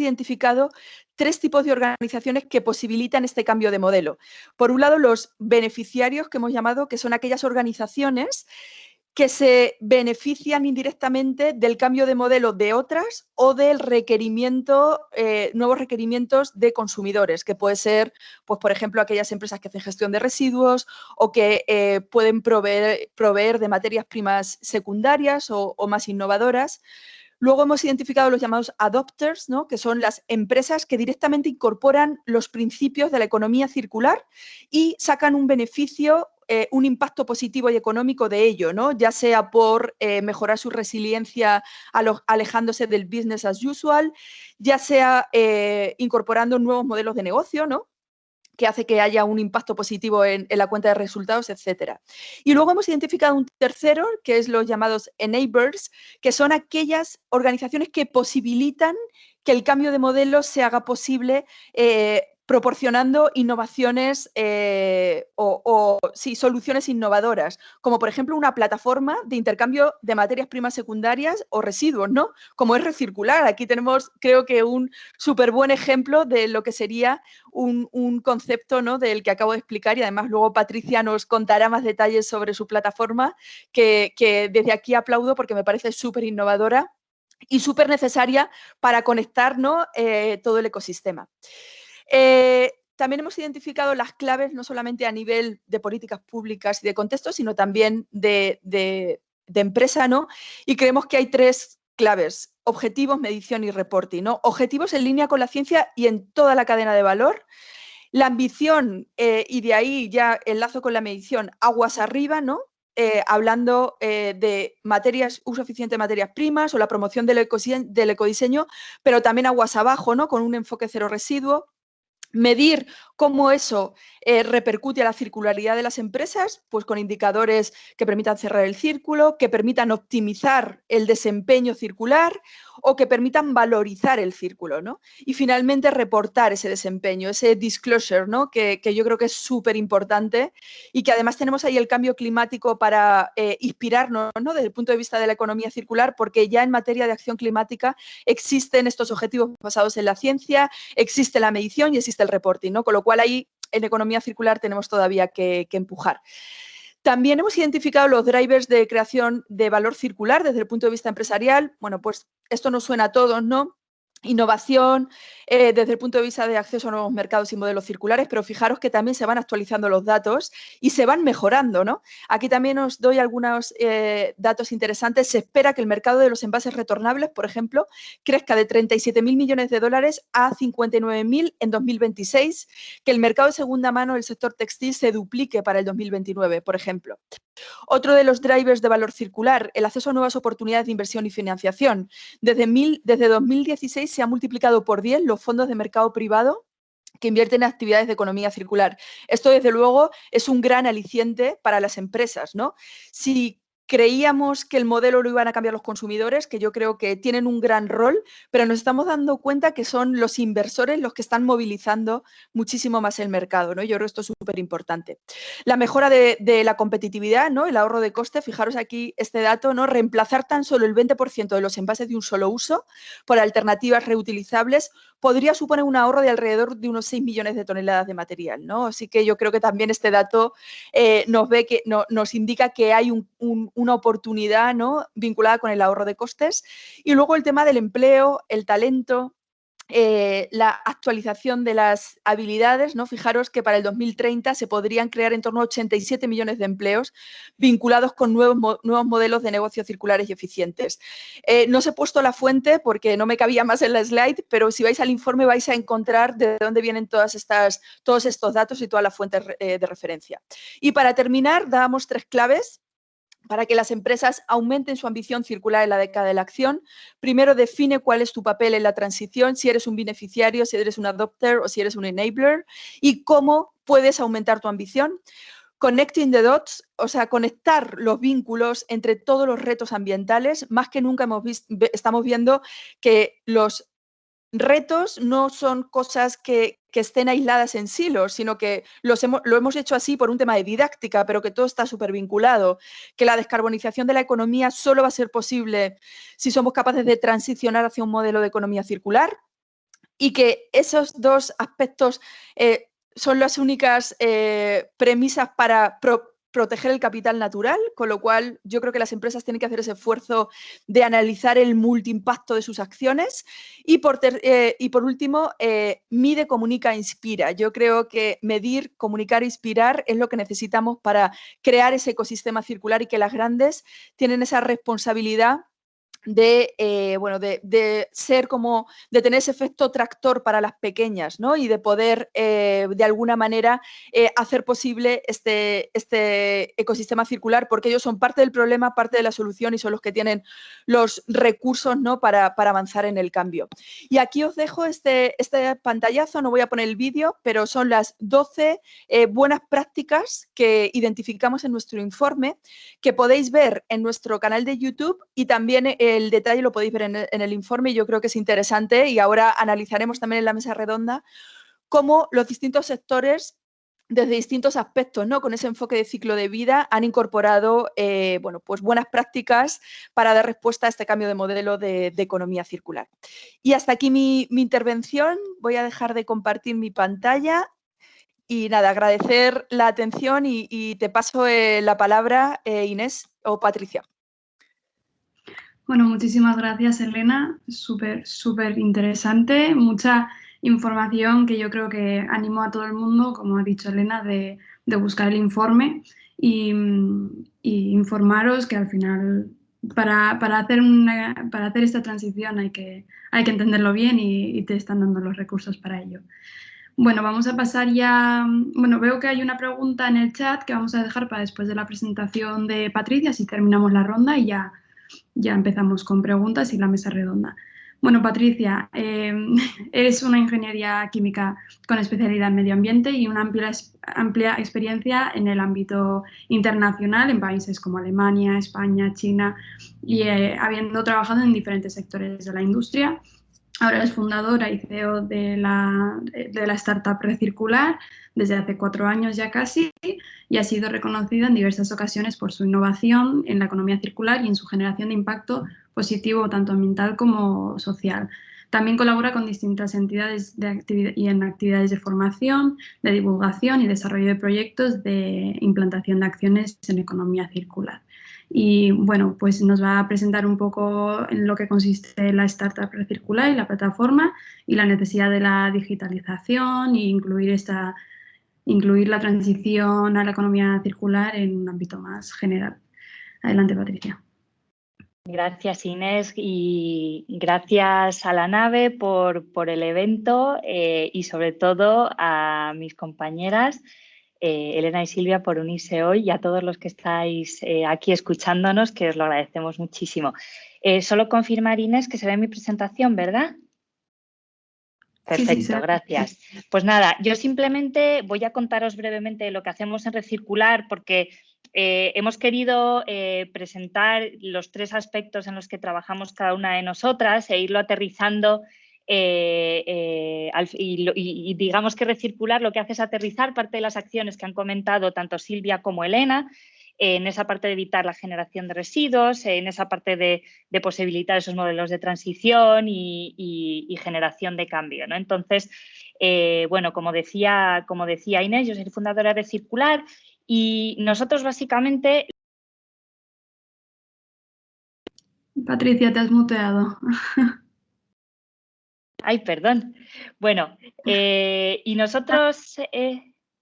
identificado 3 tipos de organizaciones que posibilitan este cambio de modelo. Por un lado, los beneficiarios, que hemos llamado, que son aquellas organizaciones que se benefician indirectamente del cambio de modelo de otras o del requerimiento, nuevos requerimientos de consumidores, que puede ser, pues, por ejemplo, aquellas empresas que hacen gestión de residuos o que pueden proveer de materias primas secundarias o más innovadoras. Luego hemos identificado los llamados adopters, ¿no? Que son las empresas que directamente incorporan los principios de la economía circular y sacan un beneficio, un impacto positivo y económico de ello, ¿no? Ya sea por mejorar su resiliencia alejándose del business as usual, ya sea incorporando nuevos modelos de negocio, ¿no? Que hace que haya un impacto positivo en la cuenta de resultados, etcétera. Y luego hemos identificado un tercero, que es los llamados enablers, que son aquellas organizaciones que posibilitan que el cambio de modelo se haga posible proporcionando innovaciones soluciones innovadoras, como por ejemplo una plataforma de intercambio de materias primas secundarias o residuos, ¿no? Como es Recircular. Aquí tenemos, creo que, un súper buen ejemplo de lo que sería un concepto, ¿no?, del que acabo de explicar, y además luego Patricia nos contará más detalles sobre su plataforma, que desde aquí aplaudo porque me parece súper innovadora y súper necesaria para conectar, ¿no?, todo el ecosistema. También hemos identificado las claves no solamente a nivel de políticas públicas y de contexto, sino también de empresa, ¿no? Y creemos que hay 3 claves: objetivos, medición y reporting, ¿no? Objetivos en línea con la ciencia y en toda la cadena de valor. La ambición, y de ahí ya enlazo con la medición, aguas arriba, ¿no? Hablando de uso eficiente de materias primas o la promoción del ecodiseño, pero también aguas abajo, ¿no?, con un enfoque cero residuo. Medir cómo eso repercute a la circularidad de las empresas, pues con indicadores que permitan cerrar el círculo, que permitan optimizar el desempeño circular o que permitan valorizar el círculo, ¿no? Y finalmente reportar ese desempeño, ese disclosure, ¿no?, que yo creo que es súper importante, y que además tenemos ahí el cambio climático para inspirarnos, ¿no?, desde el punto de vista de la economía circular, porque ya en materia de acción climática existen estos objetivos basados en la ciencia, existe la medición y existe el reporting, ¿no? Con lo cual ahí en economía circular tenemos todavía que empujar. También hemos identificado los drivers de creación de valor circular desde el punto de vista empresarial. Bueno, pues esto nos suena a todos, ¿no? Innovación, desde el punto de vista de acceso a nuevos mercados y modelos circulares, pero fijaros que también se van actualizando los datos y se van mejorando, ¿no? Aquí también os doy algunos datos interesantes. Se espera que el mercado de los envases retornables, por ejemplo, crezca de 37.000 millones de dólares a 59.000 en 2026, que el mercado de segunda mano del sector textil se duplique para el 2029, por ejemplo. Otro de los drivers de valor circular, el acceso a nuevas oportunidades de inversión y financiación. Desde 2016 se han multiplicado por 10 los fondos de mercado privado que invierten en actividades de economía circular. Esto, desde luego, es un gran aliciente para las empresas, ¿no? Si creíamos que el modelo lo iban a cambiar los consumidores, que yo creo que tienen un gran rol, pero nos estamos dando cuenta que son los inversores los que están movilizando muchísimo más el mercado, ¿no? Yo creo que esto es súper importante. La mejora de la competitividad, ¿no?, el ahorro de coste. Fijaros aquí este dato, ¿no? Reemplazar tan solo el 20% de los envases de un solo uso por alternativas reutilizables podría suponer un ahorro de alrededor de unos 6 millones de toneladas de material, ¿no? Así que yo creo que también este dato nos indica que hay una oportunidad, ¿no?, vinculada con el ahorro de costes. Y luego el tema del empleo, el talento, la actualización de las habilidades, ¿no? Fijaros que para el 2030 se podrían crear en torno a 87 millones de empleos vinculados con nuevos modelos de negocios circulares y eficientes. No os he puesto la fuente porque no me cabía más en la slide, pero si vais al informe vais a encontrar de dónde vienen todos estos datos y todas las fuentes de referencia. Y para terminar, dábamos 3 claves para que las empresas aumenten su ambición circular en la década de la acción. Primero, define cuál es tu papel en la transición, si eres un beneficiario, si eres un adopter o si eres un enabler, y cómo puedes aumentar tu ambición. connecting the dots, o sea, conectar los vínculos entre todos los retos ambientales. Más que nunca estamos viendo que los retos no son cosas que estén aisladas en silos, sino que lo hemos hecho así por un tema de didáctica, pero que todo está súper vinculado, que la descarbonización de la economía solo va a ser posible si somos capaces de transicionar hacia un modelo de economía circular, y que esos dos aspectos son las únicas premisas para proteger el capital natural, con lo cual yo creo que las empresas tienen que hacer ese esfuerzo de analizar el multiimpacto de sus acciones. Y por último, mide, comunica, inspira. Yo creo que medir, comunicar, inspirar es lo que necesitamos para crear ese ecosistema circular, y que las grandes tienen esa responsabilidad de ser como, de tener ese efecto tractor para las pequeñas, ¿no? Y de poder, de alguna manera, hacer posible este ecosistema circular, porque ellos son parte del problema, parte de la solución, y son los que tienen los recursos, ¿no? para avanzar en el cambio. Y aquí os dejo este pantallazo, no voy a poner el vídeo, pero son las 12 buenas prácticas que identificamos en nuestro informe, que podéis ver en nuestro canal de YouTube, y también el detalle lo podéis ver en el informe. Yo creo que es interesante, y ahora analizaremos también en la mesa redonda cómo los distintos sectores, desde distintos aspectos, ¿no? Con ese enfoque de ciclo de vida, han incorporado pues buenas prácticas para dar respuesta a este cambio de modelo de economía circular. Y hasta aquí mi intervención. Voy a dejar de compartir mi pantalla. Y nada, agradecer la atención, y te paso la palabra, Inés o Patricia. Bueno, muchísimas gracias, Elena. Súper interesante. Mucha información que yo creo que animo a todo el mundo, como ha dicho Elena, de buscar el informe y informaros que al final para hacer esta transición hay que entenderlo bien, y te están dando los recursos para ello. Bueno, vamos a pasar ya. Bueno, veo que hay una pregunta en el chat que vamos a dejar para después de la presentación de Patricia, si terminamos la ronda, y ya empezamos con preguntas y la mesa redonda. Bueno, Patricia, eres una ingeniería química con especialidad en medio ambiente y una amplia experiencia en el ámbito internacional en países como Alemania, España, China, y habiendo trabajado en diferentes sectores de la industria. Ahora es fundadora y CEO de la startup Recircular desde hace 4 años ya casi, y ha sido reconocida en diversas ocasiones por su innovación en la economía circular y en su generación de impacto positivo tanto ambiental como social. También colabora con distintas entidades y en actividades de formación, de divulgación y desarrollo de proyectos de implantación de acciones en economía circular. Y bueno, pues nos va a presentar un poco en lo que consiste la startup Recircular y la plataforma, y la necesidad de la digitalización, e incluir la transición a la economía circular en un ámbito más general. Adelante, Patricia. Gracias, Inés, y gracias a la nave por el evento, y sobre todo a mis compañeras Elena y Silvia por unirse hoy, y a todos los que estáis aquí escuchándonos, que os lo agradecemos muchísimo. Solo confirmar, Inés, que se ve mi presentación, ¿verdad? Perfecto, sí, gracias. Pues nada, yo simplemente voy a contaros brevemente lo que hacemos en Recircular, porque hemos querido presentar los 3 aspectos en los que trabajamos cada una de nosotras e irlo aterrizando, y digamos que Recircular lo que hace es aterrizar parte de las acciones que han comentado tanto Silvia como Elena, en esa parte de evitar la generación de residuos, en esa parte de posibilitar esos modelos de transición y generación de cambio, ¿no? Entonces, bueno, como decía Inés, yo soy fundadora de Recircular, y nosotros básicamente... Patricia, te has muteado. Ay, perdón. Bueno, y nosotros...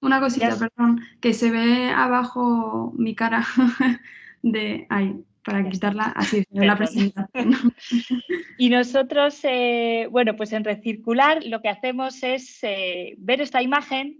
Una cosita, perdón, que se ve abajo mi cara de ahí, para quitarla, así se ve la presentación. Y nosotros, bueno, pues en Recircular lo que hacemos es ver esta imagen,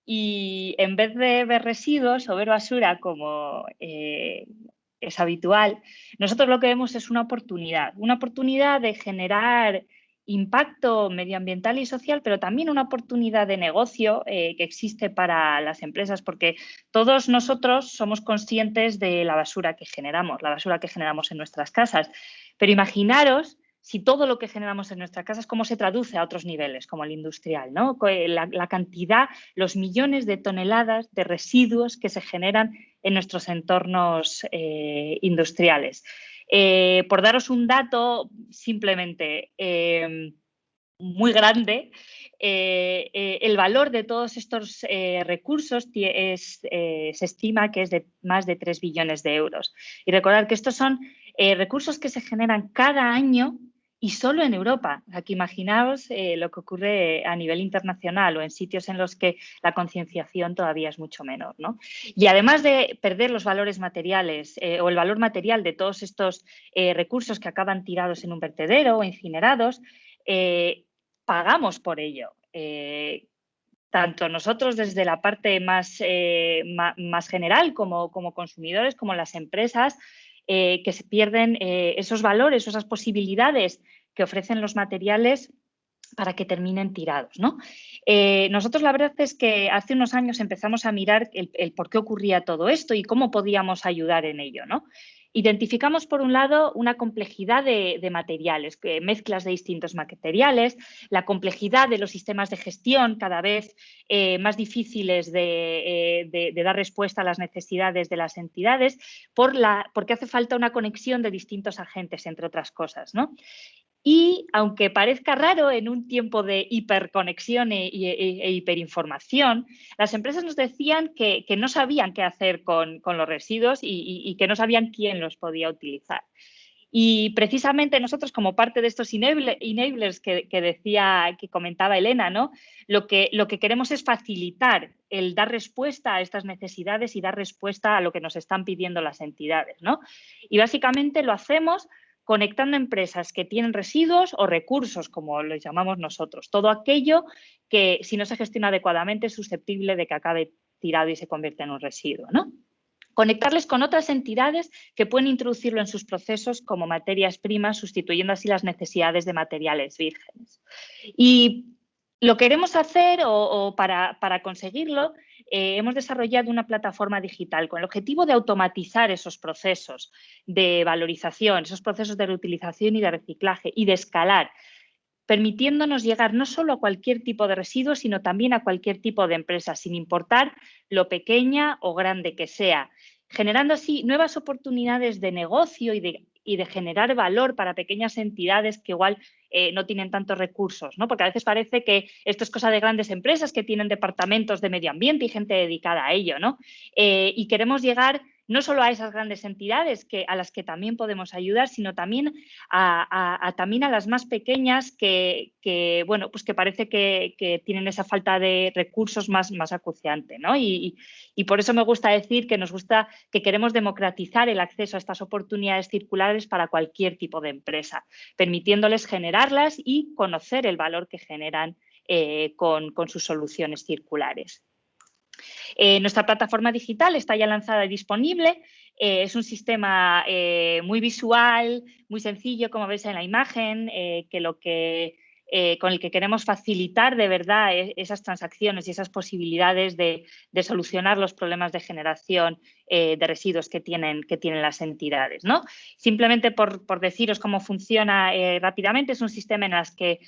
y en vez de ver residuos o ver basura como es habitual, nosotros lo que vemos es una oportunidad de generar impacto medioambiental y social, pero también una oportunidad de negocio que existe para las empresas, porque todos nosotros somos conscientes de la basura que generamos en nuestras casas. Pero imaginaros si todo lo que generamos en nuestras casas, cómo se traduce a otros niveles, como el industrial, ¿no? La cantidad, los millones de toneladas de residuos que se generan en nuestros entornos industriales. Por daros un dato simplemente muy grande, el valor de todos estos recursos se estima que es de más de 3 billones de euros. Y recordad que estos son recursos que se generan cada año y solo en Europa. Aquí imaginaos lo que ocurre a nivel internacional o en sitios en los que la concienciación todavía es mucho menor, ¿no? Y además de perder los valores materiales o el valor material de todos estos recursos que acaban tirados en un vertedero o incinerados, pagamos por ello. Tanto nosotros desde la parte más general como consumidores, como las empresas, que se pierden esos valores, esas posibilidades que ofrecen los materiales para que terminen tirados, ¿no? Nosotros la verdad es que hace unos años empezamos a mirar el por qué ocurría todo esto y cómo podíamos ayudar en ello, ¿no? Identificamos, por un lado, una complejidad de materiales, mezclas de distintos materiales, la complejidad de los sistemas de gestión cada vez más difíciles de dar respuesta a las necesidades de las entidades, porque hace falta una conexión de distintos agentes, entre otras cosas, ¿no? Y aunque parezca raro en un tiempo de hiperconexión e hiperinformación, las empresas nos decían que no sabían qué hacer con los residuos y que no sabían quién los podía utilizar. Y precisamente nosotros, como parte de estos enablers que comentaba Elena, ¿no? Lo que queremos es facilitar el dar respuesta a estas necesidades y dar respuesta a lo que nos están pidiendo las entidades, ¿no? Y básicamente lo hacemos conectando empresas que tienen residuos o recursos, como los llamamos nosotros. Todo aquello que, si no se gestiona adecuadamente, es susceptible de que acabe tirado y se convierta en un residuo, ¿no? Conectarles con otras entidades que pueden introducirlo en sus procesos como materias primas, sustituyendo así las necesidades de materiales vírgenes. Y lo queremos hacer para conseguirlo, hemos desarrollado una plataforma digital con el objetivo de automatizar esos procesos de valorización, esos procesos de reutilización y de reciclaje y de escalar, permitiéndonos llegar no solo a cualquier tipo de residuo, sino también a cualquier tipo de empresa, sin importar lo pequeña o grande que sea, generando así nuevas oportunidades de negocio y de generar valor para pequeñas entidades que igual no tienen tantos recursos, ¿no? Porque a veces parece que esto es cosa de grandes empresas que tienen departamentos de medio ambiente y gente dedicada a ello, ¿no? Y queremos llegar no solo a esas grandes entidades a las que también podemos ayudar, sino también también a las más pequeñas que bueno, pues que parece que tienen esa falta de recursos más acuciante, ¿no? Y por eso me gusta decir que queremos democratizar el acceso a estas oportunidades circulares para cualquier tipo de empresa, permitiéndoles generarlas y conocer el valor que generan con sus soluciones circulares. Nuestra plataforma digital está ya lanzada y disponible. Es un sistema muy visual, muy sencillo, como veis en la imagen, con el que queremos facilitar de verdad esas transacciones y esas posibilidades de solucionar los problemas de generación de residuos que tienen las entidades, ¿no? Simplemente por deciros cómo funciona rápidamente, es un sistema en el que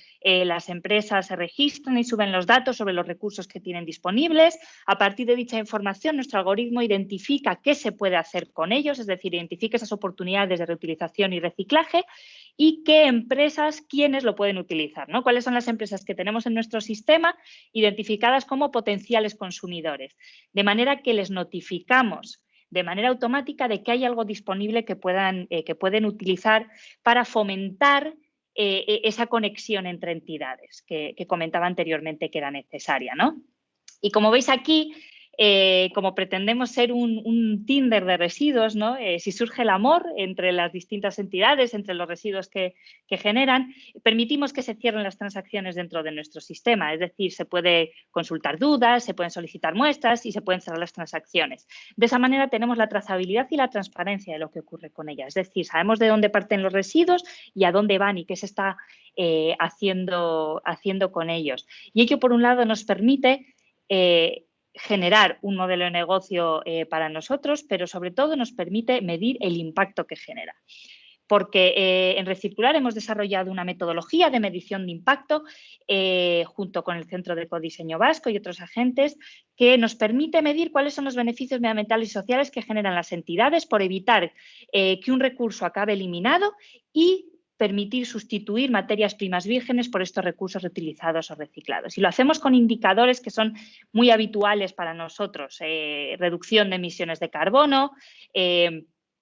las empresas se registran y suben los datos sobre los recursos que tienen disponibles. A partir de dicha información, nuestro algoritmo identifica qué se puede hacer con ellos, es decir, identifica esas oportunidades de reutilización y reciclaje y qué empresas, quiénes lo pueden utilizar, ¿no? ¿Cuáles son las empresas que tenemos en nuestro sistema identificadas como potenciales consumidores? De manera que les notificamos de manera automática de que hay algo disponible que pueden utilizar para fomentar esa conexión entre entidades que comentaba anteriormente que era necesaria, ¿no? Y como veis aquí, como pretendemos ser un Tinder de residuos, ¿no? Si surge el amor entre las distintas entidades, entre los residuos que generan, permitimos que se cierren las transacciones dentro de nuestro sistema. Es decir, se puede consultar dudas, se pueden solicitar muestras y se pueden cerrar las transacciones. De esa manera tenemos la trazabilidad y la transparencia de lo que ocurre con ellas. Es decir, sabemos de dónde parten los residuos y a dónde van y qué se está haciendo con ellos. Y ello, por un lado, nos permite generar un modelo de negocio para nosotros, pero sobre todo nos permite medir el impacto que genera. Porque en Recircular hemos desarrollado una metodología de medición de impacto junto con el Centro de Ecodiseño Vasco y otros agentes que nos permite medir cuáles son los beneficios medioambientales y sociales que generan las entidades por evitar que un recurso acabe eliminado y permitir sustituir materias primas vírgenes por estos recursos reutilizados o reciclados. Y lo hacemos con indicadores que son muy habituales para nosotros, reducción de emisiones de carbono,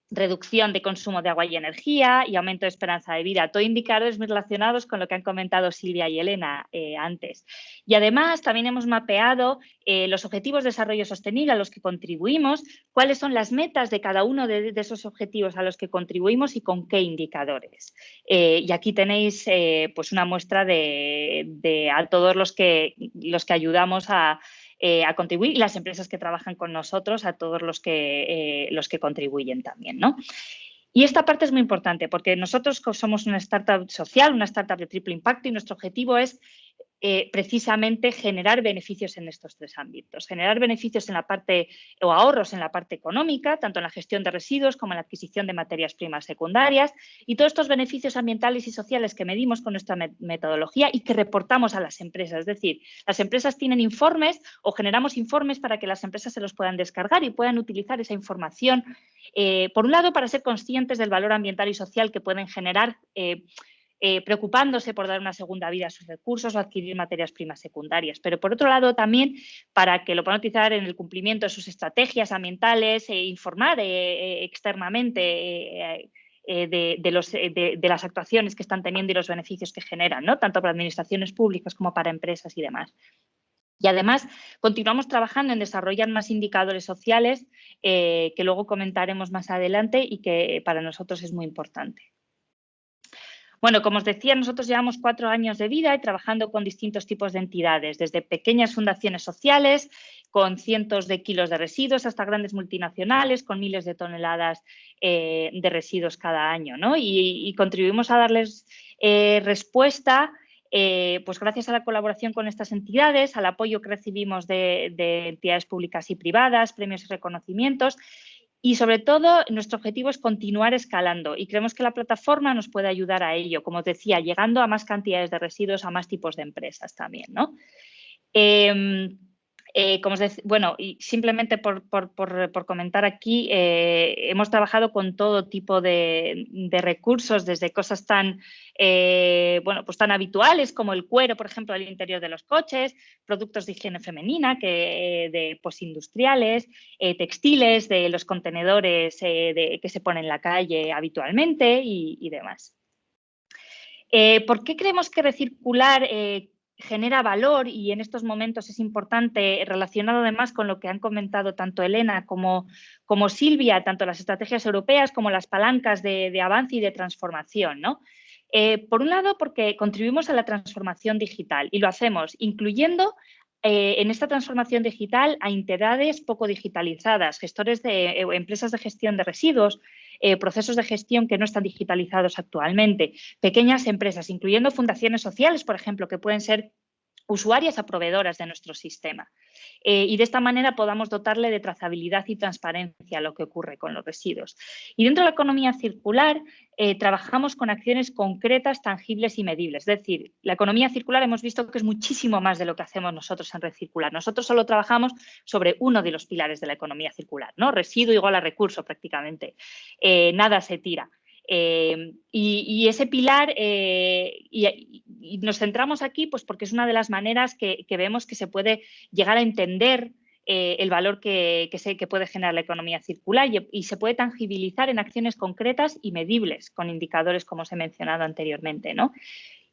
reducción de consumo de agua y energía y aumento de esperanza de vida, todo indicadores muy relacionados con lo que han comentado Silvia y Elena antes. Y además también hemos mapeado los objetivos de desarrollo sostenible a los que contribuimos, cuáles son las metas de cada uno de esos objetivos a los que contribuimos y con qué indicadores. Y aquí tenéis pues una muestra de a todos los que ayudamos a contribuir y las empresas que trabajan con nosotros, a todos los que contribuyen también, ¿no? Y esta parte es muy importante porque nosotros somos una startup social, una startup de triple impacto y nuestro objetivo es precisamente generar beneficios en estos tres ámbitos. Generar beneficios en la parte o ahorros en la parte económica, tanto en la gestión de residuos como en la adquisición de materias primas secundarias y todos estos beneficios ambientales y sociales que medimos con nuestra metodología y que reportamos a las empresas. Es decir, las empresas tienen informes o generamos informes para que las empresas se los puedan descargar y puedan utilizar esa información, por un lado, para ser conscientes del valor ambiental y social que pueden generar preocupándose por dar una segunda vida a sus recursos o adquirir materias primas secundarias. Pero, por otro lado, también para que lo puedan utilizar en el cumplimiento de sus estrategias ambientales e informar externamente de las actuaciones que están teniendo y los beneficios que generan, ¿no? Tanto para administraciones públicas como para empresas y demás. Y además continuamos trabajando en desarrollar más indicadores sociales que luego comentaremos más adelante y que para nosotros es muy importante. Bueno, como os decía, nosotros llevamos 4 años de vida y trabajando con distintos tipos de entidades, desde pequeñas fundaciones sociales con cientos de kilos de residuos hasta grandes multinacionales con miles de toneladas de residuos cada año, ¿no? Y contribuimos a darles respuesta pues gracias a la colaboración con estas entidades, al apoyo que recibimos de entidades públicas y privadas, premios y reconocimientos. Y, sobre todo, nuestro objetivo es continuar escalando y creemos que la plataforma nos puede ayudar a ello, como os decía, llegando a más cantidades de residuos, a más tipos de empresas también, ¿no? Como os decía, bueno, y simplemente por comentar aquí, hemos trabajado con todo tipo de recursos, desde cosas tan, pues tan habituales como el cuero, por ejemplo, al interior de los coches, productos de higiene femenina, de postindustriales, textiles, de los contenedores que se ponen en la calle habitualmente y demás. ¿Por qué creemos que Recircular genera valor y en estos momentos es importante, relacionado además con lo que han comentado tanto Elena como Silvia, tanto las estrategias europeas como las palancas de avance y de transformación, ¿no? Por un lado, porque contribuimos a la transformación digital y lo hacemos incluyendo en esta transformación digital a entidades poco digitalizadas, gestores de empresas de gestión de residuos, procesos de gestión que no están digitalizados actualmente, pequeñas empresas, incluyendo fundaciones sociales, por ejemplo, que pueden ser usuarias a proveedoras de nuestro sistema. Y de esta manera podamos dotarle de trazabilidad y transparencia a lo que ocurre con los residuos. Y dentro de la economía circular trabajamos con acciones concretas, tangibles y medibles. Es decir, la economía circular hemos visto que es muchísimo más de lo que hacemos nosotros en Recircular. Nosotros solo trabajamos sobre uno de los pilares de la economía circular, ¿no? Residuo igual a recurso prácticamente. Nada se tira. Y ese pilar, y nos centramos aquí pues porque es una de las maneras que vemos que se puede llegar a entender el valor que puede generar la economía circular y se puede tangibilizar en acciones concretas y medibles con indicadores como os he mencionado anteriormente, ¿no?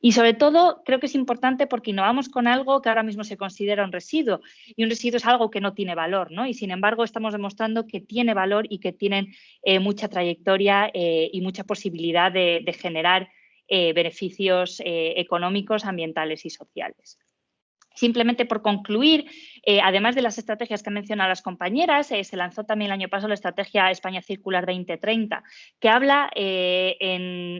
Y sobre todo creo que es importante porque innovamos con algo que ahora mismo se considera un residuo, y un residuo es algo que no tiene valor, ¿no? Y sin embargo estamos demostrando que tiene valor y que tienen mucha trayectoria y mucha posibilidad de generar beneficios económicos, ambientales y sociales. Simplemente por concluir, además de las estrategias que han mencionado las compañeras, se lanzó también el año pasado la Estrategia España Circular 2030, que habla en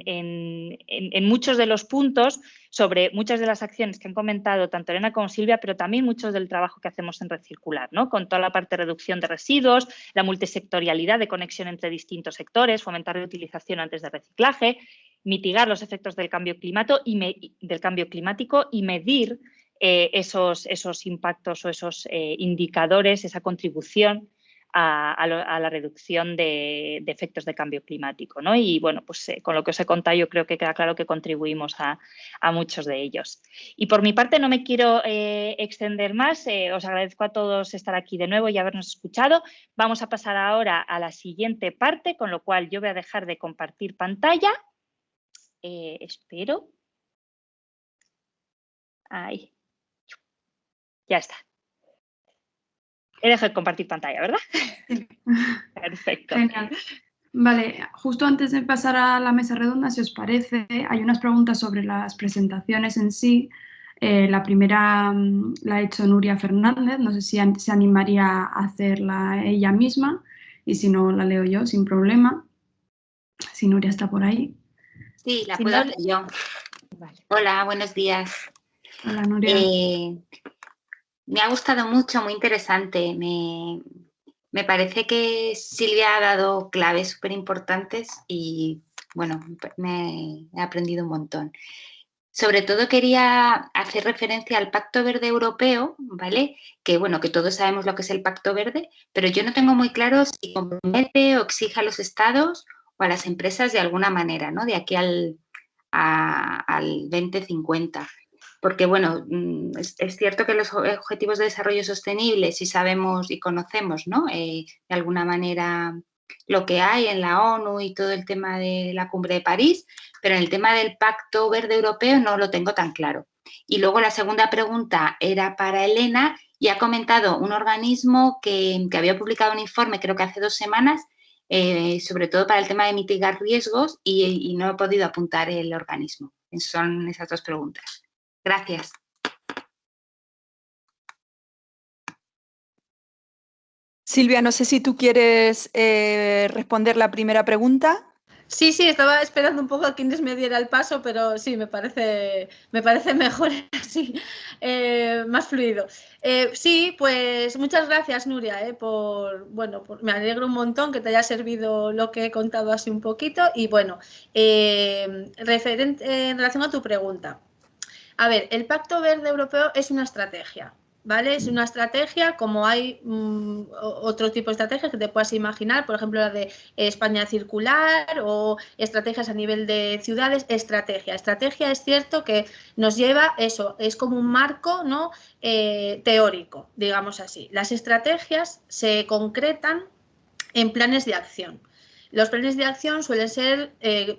muchos de los puntos sobre muchas de las acciones que han comentado tanto Elena como Silvia, pero también muchos del trabajo que hacemos en Red Circular, ¿no? Con toda la parte de reducción de residuos, la multisectorialidad de conexión entre distintos sectores, fomentar reutilización antes de reciclaje, mitigar los efectos del cambio climático y medir esos impactos o esos indicadores, esa contribución a la reducción de efectos de cambio climático, ¿no? Y bueno, pues con lo que os he contado yo creo que queda claro que contribuimos a muchos de ellos. Y por mi parte no me quiero extender más, os agradezco a todos estar aquí de nuevo y habernos escuchado. Vamos a pasar ahora a la siguiente parte, con lo cual yo voy a dejar de compartir pantalla. Espero. Ahí. Ya está. He dejado de compartir pantalla, ¿verdad? Sí. Perfecto. Genial. Vale, justo antes de pasar a la mesa redonda, si os parece, hay unas preguntas sobre las presentaciones en sí. La primera la ha hecho Nuria Fernández, no sé si se animaría a hacerla ella misma, y si no, la leo yo sin problema, si Nuria está por ahí. Sí, la Si puedo no, hacer yo. vale. Hola, buenos días. Hola, Nuria. Me ha gustado mucho, muy interesante. Me parece que Silvia ha dado claves súper importantes y, bueno, me he aprendido un montón. Sobre todo quería hacer referencia al Pacto Verde Europeo, ¿vale? Que, bueno, que todos sabemos lo que es el Pacto Verde, pero yo no tengo muy claro si compromete o exige a los estados o a las empresas de alguna manera, ¿no? De aquí al 2050. Porque, bueno, es cierto que los objetivos de desarrollo sostenible sí sabemos y conocemos, ¿no? De alguna manera lo que hay en la ONU y todo el tema de la cumbre de París, pero en el tema del Pacto Verde Europeo no lo tengo tan claro. Y luego la segunda pregunta era para Elena y ha comentado un organismo que había publicado un informe, creo que hace 2 semanas, sobre todo para el tema de mitigar riesgos y no he podido apuntar el organismo. Son esas 2 preguntas. Gracias. Silvia, no sé si tú quieres responder la primera pregunta. Sí, estaba esperando un poco a quien me diera el paso, pero sí, me parece mejor así, más fluido. Sí, pues muchas gracias, Nuria, me alegro un montón que te haya servido lo que he contado así un poquito y bueno, en relación a tu pregunta. A ver, el Pacto Verde Europeo es una estrategia, ¿vale? Es una estrategia como hay otro tipo de estrategias que te puedas imaginar, por ejemplo la de España Circular o estrategias a nivel de ciudades. Estrategia es cierto que nos lleva eso, es como un marco, ¿no? Teórico, digamos así. Las estrategias se concretan en planes de acción. Los planes de acción suelen ser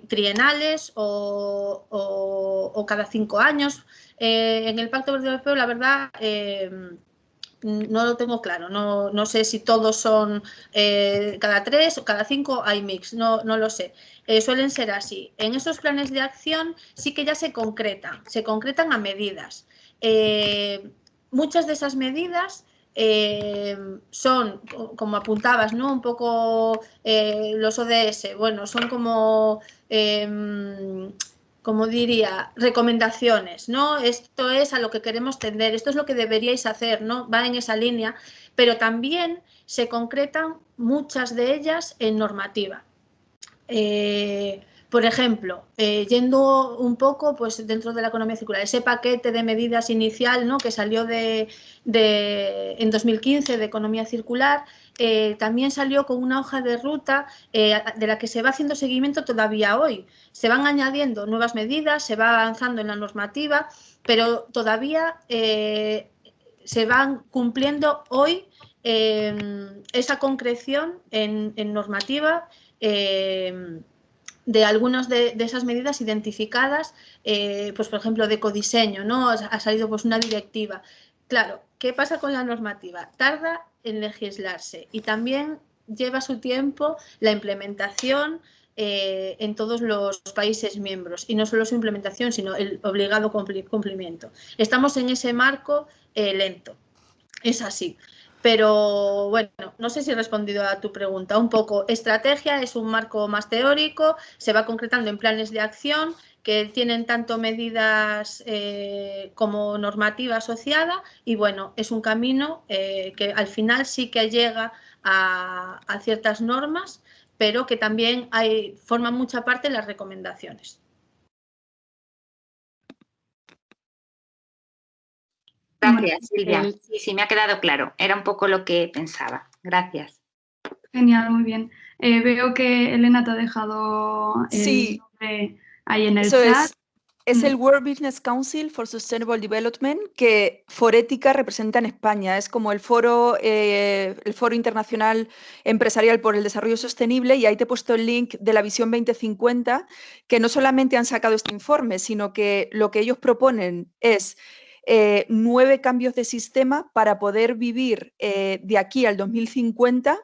trienales o cada 5 años. En el Pacto Verde Europeo, la verdad, no lo tengo claro. No sé si todos son cada 3 o cada 5, hay mix, no lo sé. Suelen ser así. En esos planes de acción sí que ya se concretan a medidas. Muchas de esas medidas son, como apuntabas, ¿no? Un poco los ODS, bueno, son como diría, recomendaciones, ¿no? Esto es a lo que queremos tender, esto es lo que deberíais hacer, ¿no? Va en esa línea, pero también se concretan muchas de ellas en normativa. Por ejemplo, yendo un poco pues, dentro de la economía circular, ese paquete de medidas inicial, ¿no? Que salió en 2015 de economía circular, también salió con una hoja de ruta de la que se va haciendo seguimiento todavía hoy. Se van añadiendo nuevas medidas, se va avanzando en la normativa, pero todavía se van cumpliendo hoy esa concreción en normativa de algunas de esas medidas identificadas, pues por ejemplo de ecodiseño, ¿no? Ha salido pues una directiva. Claro, ¿qué pasa con la normativa? Tarda en legislarse y también lleva su tiempo la implementación en todos los países miembros, y no solo su implementación, sino el obligado cumplimiento. Estamos en ese marco lento, es así. Pero bueno, no sé si he respondido a tu pregunta. Un poco, estrategia es un marco más teórico, se va concretando en planes de acción que tienen tanto medidas como normativa asociada, y bueno, es un camino que al final sí que llega a ciertas normas, pero que también forman mucha parte de las recomendaciones. Gracias, Silvia. Sí, me ha quedado claro. Era un poco lo que pensaba. Gracias. Genial, muy bien. Veo que Elena te ha dejado el nombre ahí en el chat. Es el World Business Council for Sustainable Development, que Forética representa en España. Es como el foro internacional empresarial por el desarrollo sostenible, y ahí te he puesto el link de la Visión 2050, que no solamente han sacado este informe, sino que lo que ellos proponen es 9 cambios de sistema para poder vivir de aquí al 2050,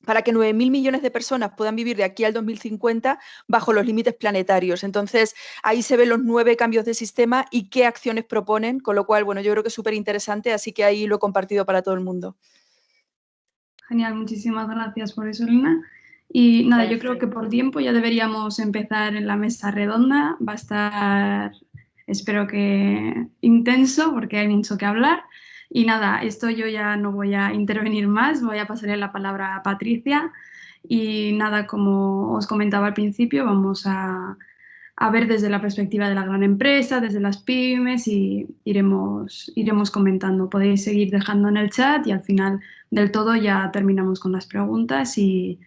para que 9.000 millones de personas puedan vivir de aquí al 2050 bajo los límites planetarios. Entonces, ahí se ven los 9 cambios de sistema y qué acciones proponen, con lo cual, bueno, yo creo que es súper interesante, así que ahí lo he compartido para todo el mundo. Genial, muchísimas gracias por eso, Elena. Y nada, yo creo que por tiempo ya deberíamos empezar en la mesa redonda. Va a estar, espero que intenso, porque hay mucho que hablar. Y nada, esto yo ya no voy a intervenir más, voy a pasarle la palabra a Patricia. Y nada, como os comentaba al principio, vamos a ver desde la perspectiva de la gran empresa, desde las pymes, y iremos comentando. Podéis seguir dejando en el chat y al final del todo ya terminamos con las preguntas y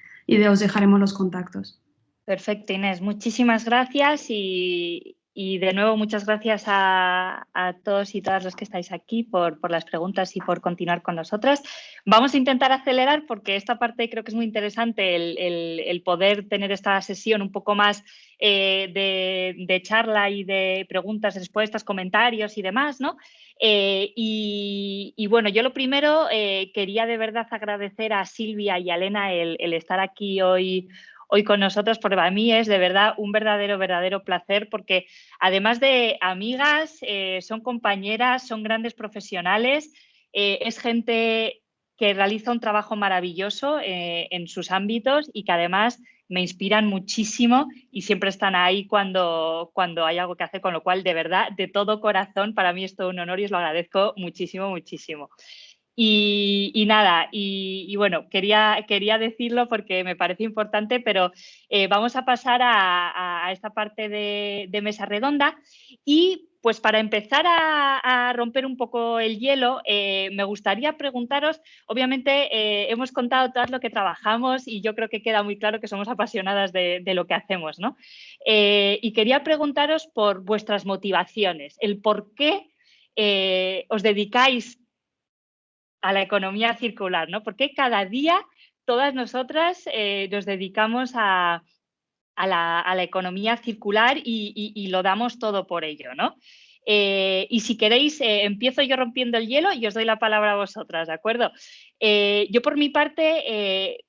os dejaremos los contactos. Perfecto, Inés. Muchísimas gracias y de nuevo muchas gracias a todos y todas los que estáis aquí por las preguntas y por continuar con nosotras. Vamos a intentar acelerar porque esta parte creo que es muy interesante, el poder tener esta sesión un poco más de charla y de preguntas, respuestas, comentarios y demás, ¿no? Y bueno, yo lo primero quería de verdad agradecer a Silvia y a Elena el estar aquí hoy con nosotros, porque para mí es de verdad un verdadero placer, porque además de amigas, son compañeras, son grandes profesionales, es gente que realiza un trabajo maravilloso en sus ámbitos y que además me inspiran muchísimo y siempre están ahí cuando hay algo que hacer, con lo cual, de verdad, de todo corazón, para mí es todo un honor y os lo agradezco muchísimo. Y nada, y bueno, quería decirlo porque me parece importante, pero vamos a pasar a esta parte de mesa redonda. Y pues para empezar a romper un poco el hielo, me gustaría preguntaros, obviamente hemos contado todo lo que trabajamos y yo creo que queda muy claro que somos apasionadas de lo que hacemos, ¿no? Y quería preguntaros por vuestras motivaciones, el por qué os dedicáis a la economía circular, ¿no? Porque cada día todas nosotras nos dedicamos a la economía circular y lo damos todo por ello, ¿no? Y si queréis, empiezo yo rompiendo el hielo y os doy la palabra a vosotras, ¿de acuerdo? Yo por mi parte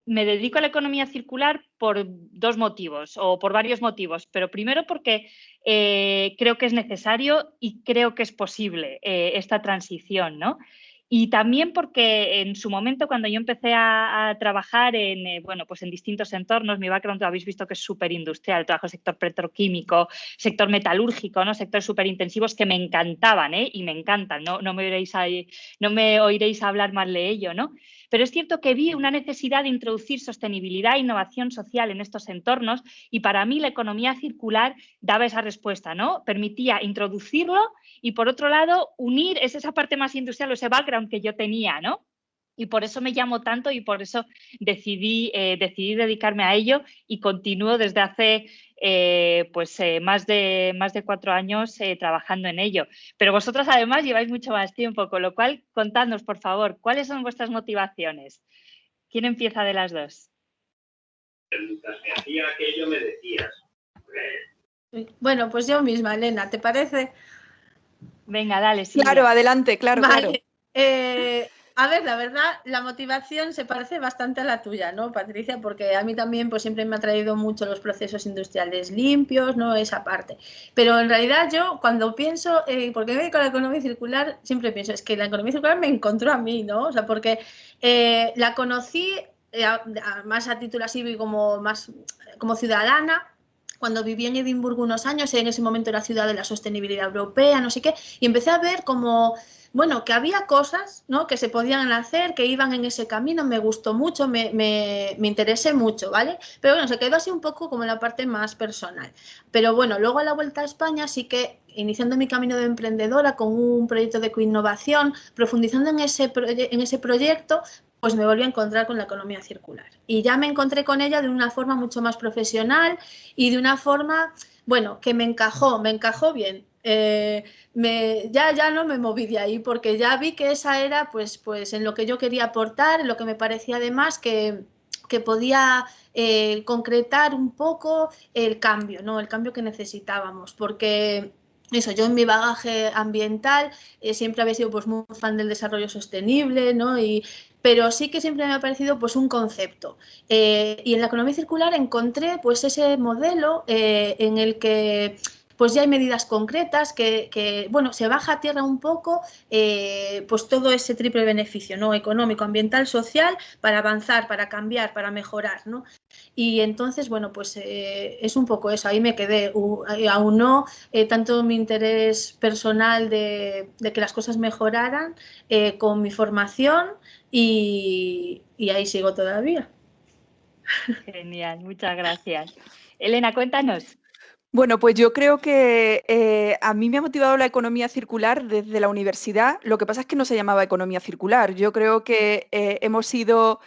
me dedico a la economía circular por 2 motivos o por varios motivos, pero primero porque creo que es necesario y creo que es posible esta transición, ¿no? Y también porque en su momento, cuando yo empecé a trabajar bueno, pues en distintos entornos, mi background habéis visto que es súper industrial, trabajo en sector petroquímico, sector metalúrgico, ¿no? Sectores súper intensivos que me encantaban, y me encantan, no me oiréis hablar mal de ello, ¿no? Pero es cierto que vi una necesidad de introducir sostenibilidad e innovación social en estos entornos y para mí la economía circular daba esa respuesta, ¿no? Permitía introducirlo y, por otro lado, unir esa parte más industrial o ese background que yo tenía, ¿no? Y por eso me llamó tanto y por eso decidí dedicarme a ello y continúo desde hace más de 4 años trabajando en ello. Pero vosotras además lleváis mucho más tiempo, con lo cual contadnos, por favor, ¿cuáles son vuestras motivaciones? ¿Quién empieza de las dos? Mientras me hacía aquello me decías. Bueno, pues yo misma, Elena, ¿te parece? Venga, dale, Silvia. Claro, adelante, claro, Vale. claro. A ver, la verdad, la motivación se parece bastante a la tuya, ¿no, Patricia? Porque a mí también pues siempre me ha traído mucho los procesos industriales limpios, ¿no? Esa parte. Pero en realidad yo cuando pienso, porque me dedico a la economía circular, siempre pienso, es que la economía circular me encontró a mí, ¿no? O sea, porque la conocí más a título así como ciudadana, cuando viví en Edimburgo unos años, en ese momento era ciudad de la sostenibilidad europea, no sé qué, y empecé a ver como, bueno, que había cosas, ¿no?, que se podían hacer, que iban en ese camino, me gustó mucho, me interesé mucho, ¿vale? Pero bueno, se quedó así un poco como en la parte más personal. Pero bueno, luego a la vuelta a España sí que, iniciando mi camino de emprendedora con un proyecto de coinnovación, profundizando en ese proyecto, pues me volví a encontrar con la economía circular. Y ya me encontré con ella de una forma mucho más profesional y de una forma, bueno, que me encajó bien. Ya no me moví de ahí porque ya vi que esa era pues en lo que yo quería aportar, en lo que me parecía además que podía concretar un poco el cambio, ¿no? El cambio que necesitábamos, porque eso, yo en mi bagaje ambiental siempre había sido pues muy fan del desarrollo sostenible, ¿no? Pero sí que siempre me ha parecido pues un concepto. Y en la economía circular encontré pues ese modelo en el que pues ya hay medidas concretas que bueno, se baja a tierra un poco pues todo ese triple beneficio, ¿no? Económico, ambiental, social, para avanzar, para cambiar, para mejorar, ¿no? Y entonces, bueno, pues es un poco eso, ahí me quedé, aunó tanto mi interés personal de que las cosas mejoraran con mi formación y ahí sigo todavía. Genial, muchas gracias. Elena, cuéntanos. Bueno, pues yo creo que a mí me ha motivado la economía circular desde la universidad. Lo que pasa es que no se llamaba economía circular. Yo creo que hemos ido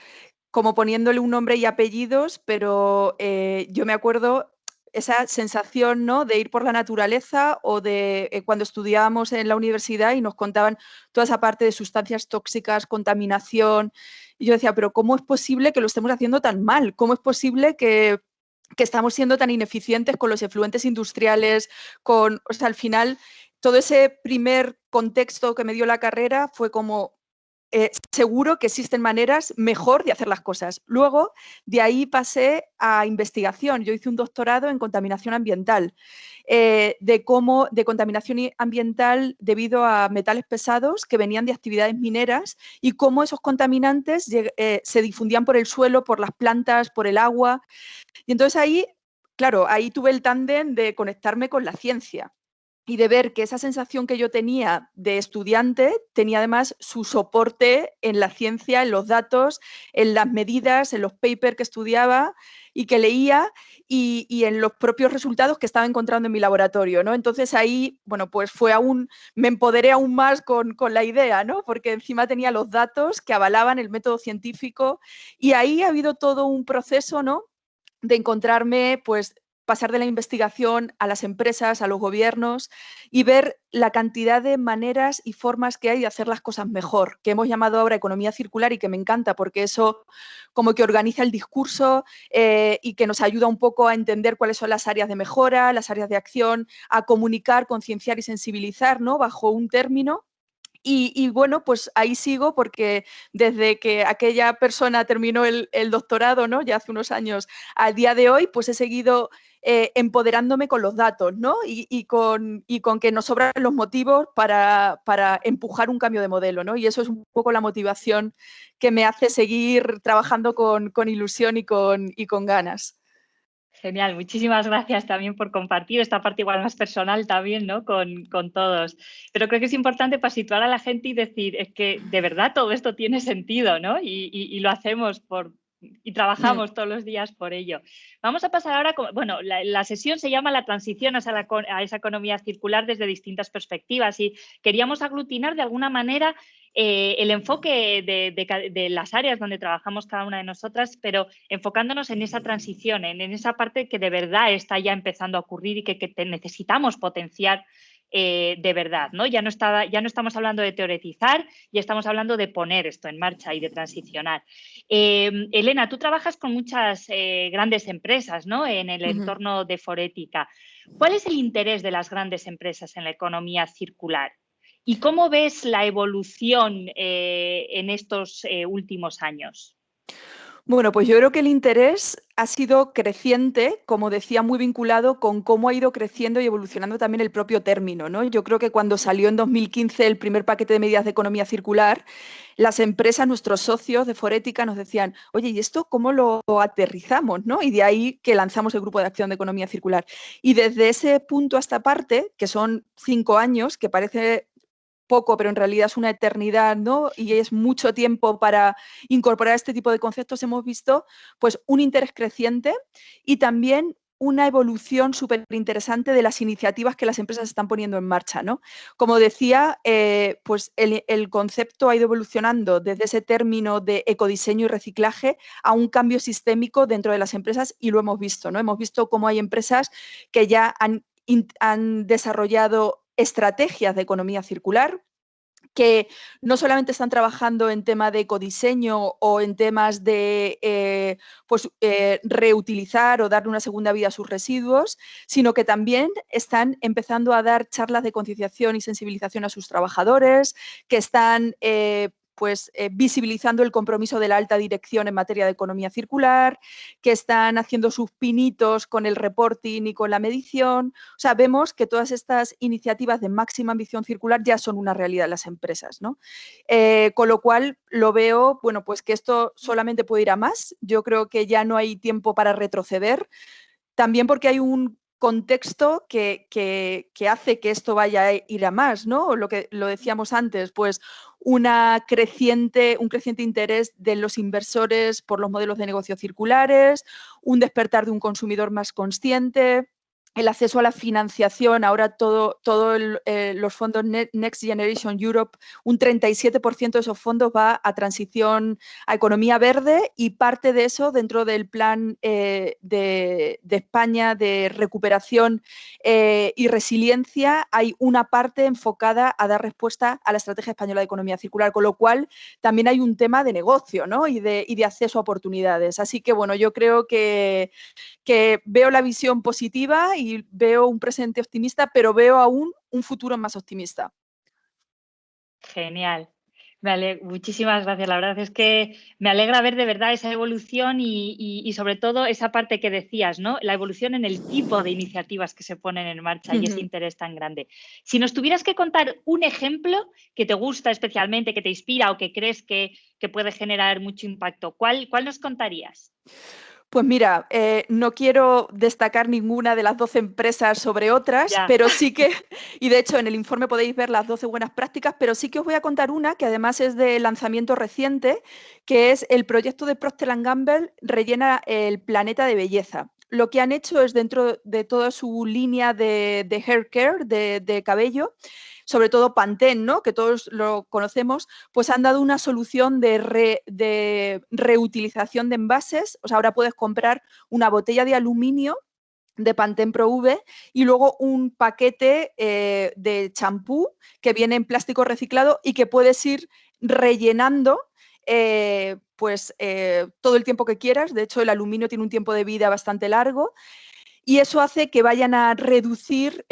como poniéndole un nombre y apellidos, pero yo me acuerdo esa sensación, ¿no?, de ir por la naturaleza o de cuando estudiábamos en la universidad y nos contaban toda esa parte de sustancias tóxicas, contaminación. Y yo decía, pero ¿cómo es posible que lo estemos haciendo tan mal? ¿Cómo es posible que estamos siendo tan ineficientes con los efluentes industriales, o sea, al final, todo ese primer contexto que me dio la carrera fue como, seguro que existen maneras mejor de hacer las cosas. Luego, de ahí pasé a investigación. Yo hice un doctorado en contaminación ambiental, de contaminación ambiental debido a metales pesados que venían de actividades mineras y cómo esos contaminantes se difundían por el suelo, por las plantas, por el agua. Y entonces ahí, claro, ahí tuve el tándem de conectarme con la ciencia y de ver que esa sensación que yo tenía de estudiante tenía además su soporte en la ciencia, en los datos, en las medidas, en los papers que estudiaba y que leía y en los propios resultados que estaba encontrando en mi laboratorio, ¿no? Entonces ahí, bueno, pues me empoderé aún más con la idea, ¿no? Porque encima tenía los datos que avalaban el método científico y ahí ha habido todo un proceso, ¿no?, de encontrarme, pues, pasar de la investigación a las empresas, a los gobiernos y ver la cantidad de maneras y formas que hay de hacer las cosas mejor, que hemos llamado ahora economía circular y que me encanta porque eso como que organiza el discurso y que nos ayuda un poco a entender cuáles son las áreas de mejora, las áreas de acción, a comunicar, concienciar y sensibilizar, ¿no?, bajo un término. Y bueno, pues ahí sigo porque desde que aquella persona terminó el doctorado, ¿no?, ya hace unos años, al día de hoy, pues he seguido empoderándome con los datos, ¿no?, y con que nos sobran los motivos para empujar un cambio de modelo, ¿no? Y eso es un poco la motivación que me hace seguir trabajando con ilusión y con ganas. Genial, muchísimas gracias también por compartir esta parte igual más personal también, ¿no?, con todos. Pero creo que es importante para situar a la gente y decir, es que de verdad todo esto tiene sentido, ¿no? Y lo hacemos y trabajamos todos los días por ello. Vamos a pasar ahora, bueno, la sesión se llama La transición a esa economía circular desde distintas perspectivas y queríamos aglutinar de alguna manera el enfoque de las áreas donde trabajamos cada una de nosotras, pero enfocándonos en esa transición, en esa parte que de verdad está ya empezando a ocurrir y que necesitamos potenciar de verdad, ¿no? Ya no estamos hablando de teoretizar, ya estamos hablando de poner esto en marcha y de transicionar. Elena, tú trabajas con muchas grandes empresas, ¿no? En el entorno de Forética. ¿Cuál es el interés de las grandes empresas en la economía circular? ¿Y cómo ves la evolución en estos últimos años? Bueno, pues yo creo que el interés ha sido creciente, como decía, muy vinculado con cómo ha ido creciendo y evolucionando también el propio término, ¿no? Yo creo que cuando salió en 2015 el primer paquete de medidas de economía circular, las empresas, nuestros socios de Forética nos decían, oye, ¿y esto cómo lo aterrizamos, ¿no? Y de ahí que lanzamos el Grupo de Acción de Economía Circular. Y desde ese punto a esta parte, que son 5 años, que parece poco, pero en realidad es una eternidad, ¿no? Y es mucho tiempo para incorporar este tipo de conceptos, hemos visto pues un interés creciente y también una evolución súper interesante de las iniciativas que las empresas están poniendo en marcha, ¿no? Como decía, pues el concepto ha ido evolucionando desde ese término de ecodiseño y reciclaje a un cambio sistémico dentro de las empresas y lo hemos visto, ¿no? Hemos visto cómo hay empresas que ya han desarrollado estrategias de economía circular, que no solamente están trabajando en tema de ecodiseño o en temas de reutilizar o darle una segunda vida a sus residuos, sino que también están empezando a dar charlas de concienciación y sensibilización a sus trabajadores, que están visibilizando el compromiso de la alta dirección en materia de economía circular, que están haciendo sus pinitos con el reporting y con la medición. O sea, vemos que todas estas iniciativas de máxima ambición circular ya son una realidad en las empresas, ¿no? Con lo cual lo veo, bueno, pues que esto solamente puede ir a más. Yo creo que ya no hay tiempo para retroceder. También porque hay un contexto que hace que esto vaya a ir a más, ¿no? Lo que lo decíamos antes, pues un creciente interés de los inversores por los modelos de negocio circulares, un despertar de un consumidor más consciente, el acceso a la financiación, ahora los fondos Next Generation Europe, un 37% de esos fondos va a transición a economía verde y parte de eso dentro del plan de España de recuperación y resiliencia hay una parte enfocada a dar respuesta a la estrategia española de economía circular, con lo cual también hay un tema de negocio, ¿no? y de acceso a oportunidades. Así que bueno, yo creo que veo la visión positiva y veo un presente optimista, pero veo aún un futuro más optimista. Genial. Vale, muchísimas gracias. La verdad es que me alegra ver de verdad esa evolución y sobre todo esa parte que decías, ¿no? La evolución en el tipo de iniciativas que se ponen en marcha y ese interés tan grande. Si nos tuvieras que contar un ejemplo que te gusta especialmente, que te inspira o que crees que puede generar mucho impacto, ¿cuál nos contarías? Pues mira, no quiero destacar ninguna de las 12 empresas sobre otras, Ya. pero sí que, y de hecho en el informe podéis ver las 12 buenas prácticas, pero sí que os voy a contar una que además es de lanzamiento reciente, que es el proyecto de Procter & Gamble Rellena el planeta de belleza. Lo que han hecho es dentro de toda su línea de hair care, de cabello, sobre todo Pantene, ¿no? Que todos lo conocemos, pues han dado una solución de reutilización de envases. O sea, ahora puedes comprar una botella de aluminio de Pantene Pro V y luego un paquete de champú que viene en plástico reciclado y que puedes ir rellenando todo el tiempo que quieras. De hecho, el aluminio tiene un tiempo de vida bastante largo. Y eso hace que vayan a reducir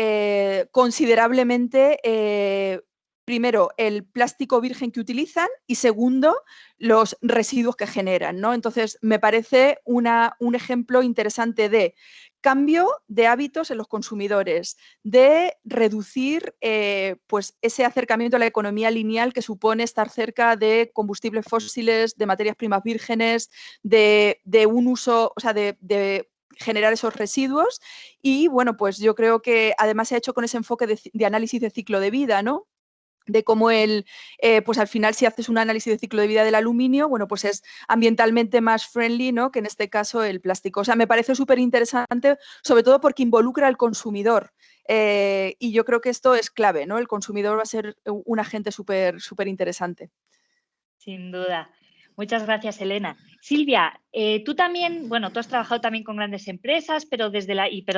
considerablemente, primero, el plástico virgen que utilizan y segundo, los residuos que generan, ¿no? Entonces, me parece un ejemplo interesante de cambio de hábitos en los consumidores, de reducir ese acercamiento a la economía lineal que supone estar cerca de combustibles fósiles, de materias primas vírgenes, de un uso, o sea, de generar esos residuos y bueno, pues yo creo que además se ha hecho con ese enfoque de análisis de ciclo de vida, ¿no? De cómo pues al final si haces un análisis de ciclo de vida del aluminio, bueno, pues es ambientalmente más friendly, ¿no? Que en este caso el plástico. O sea, me parece súper interesante, sobre todo porque involucra al consumidor y yo creo que esto es clave, ¿no? El consumidor va a ser un agente súper interesante. Sin duda. Muchas gracias, Elena. Silvia, tú también, bueno, tú has trabajado también con grandes empresas, pero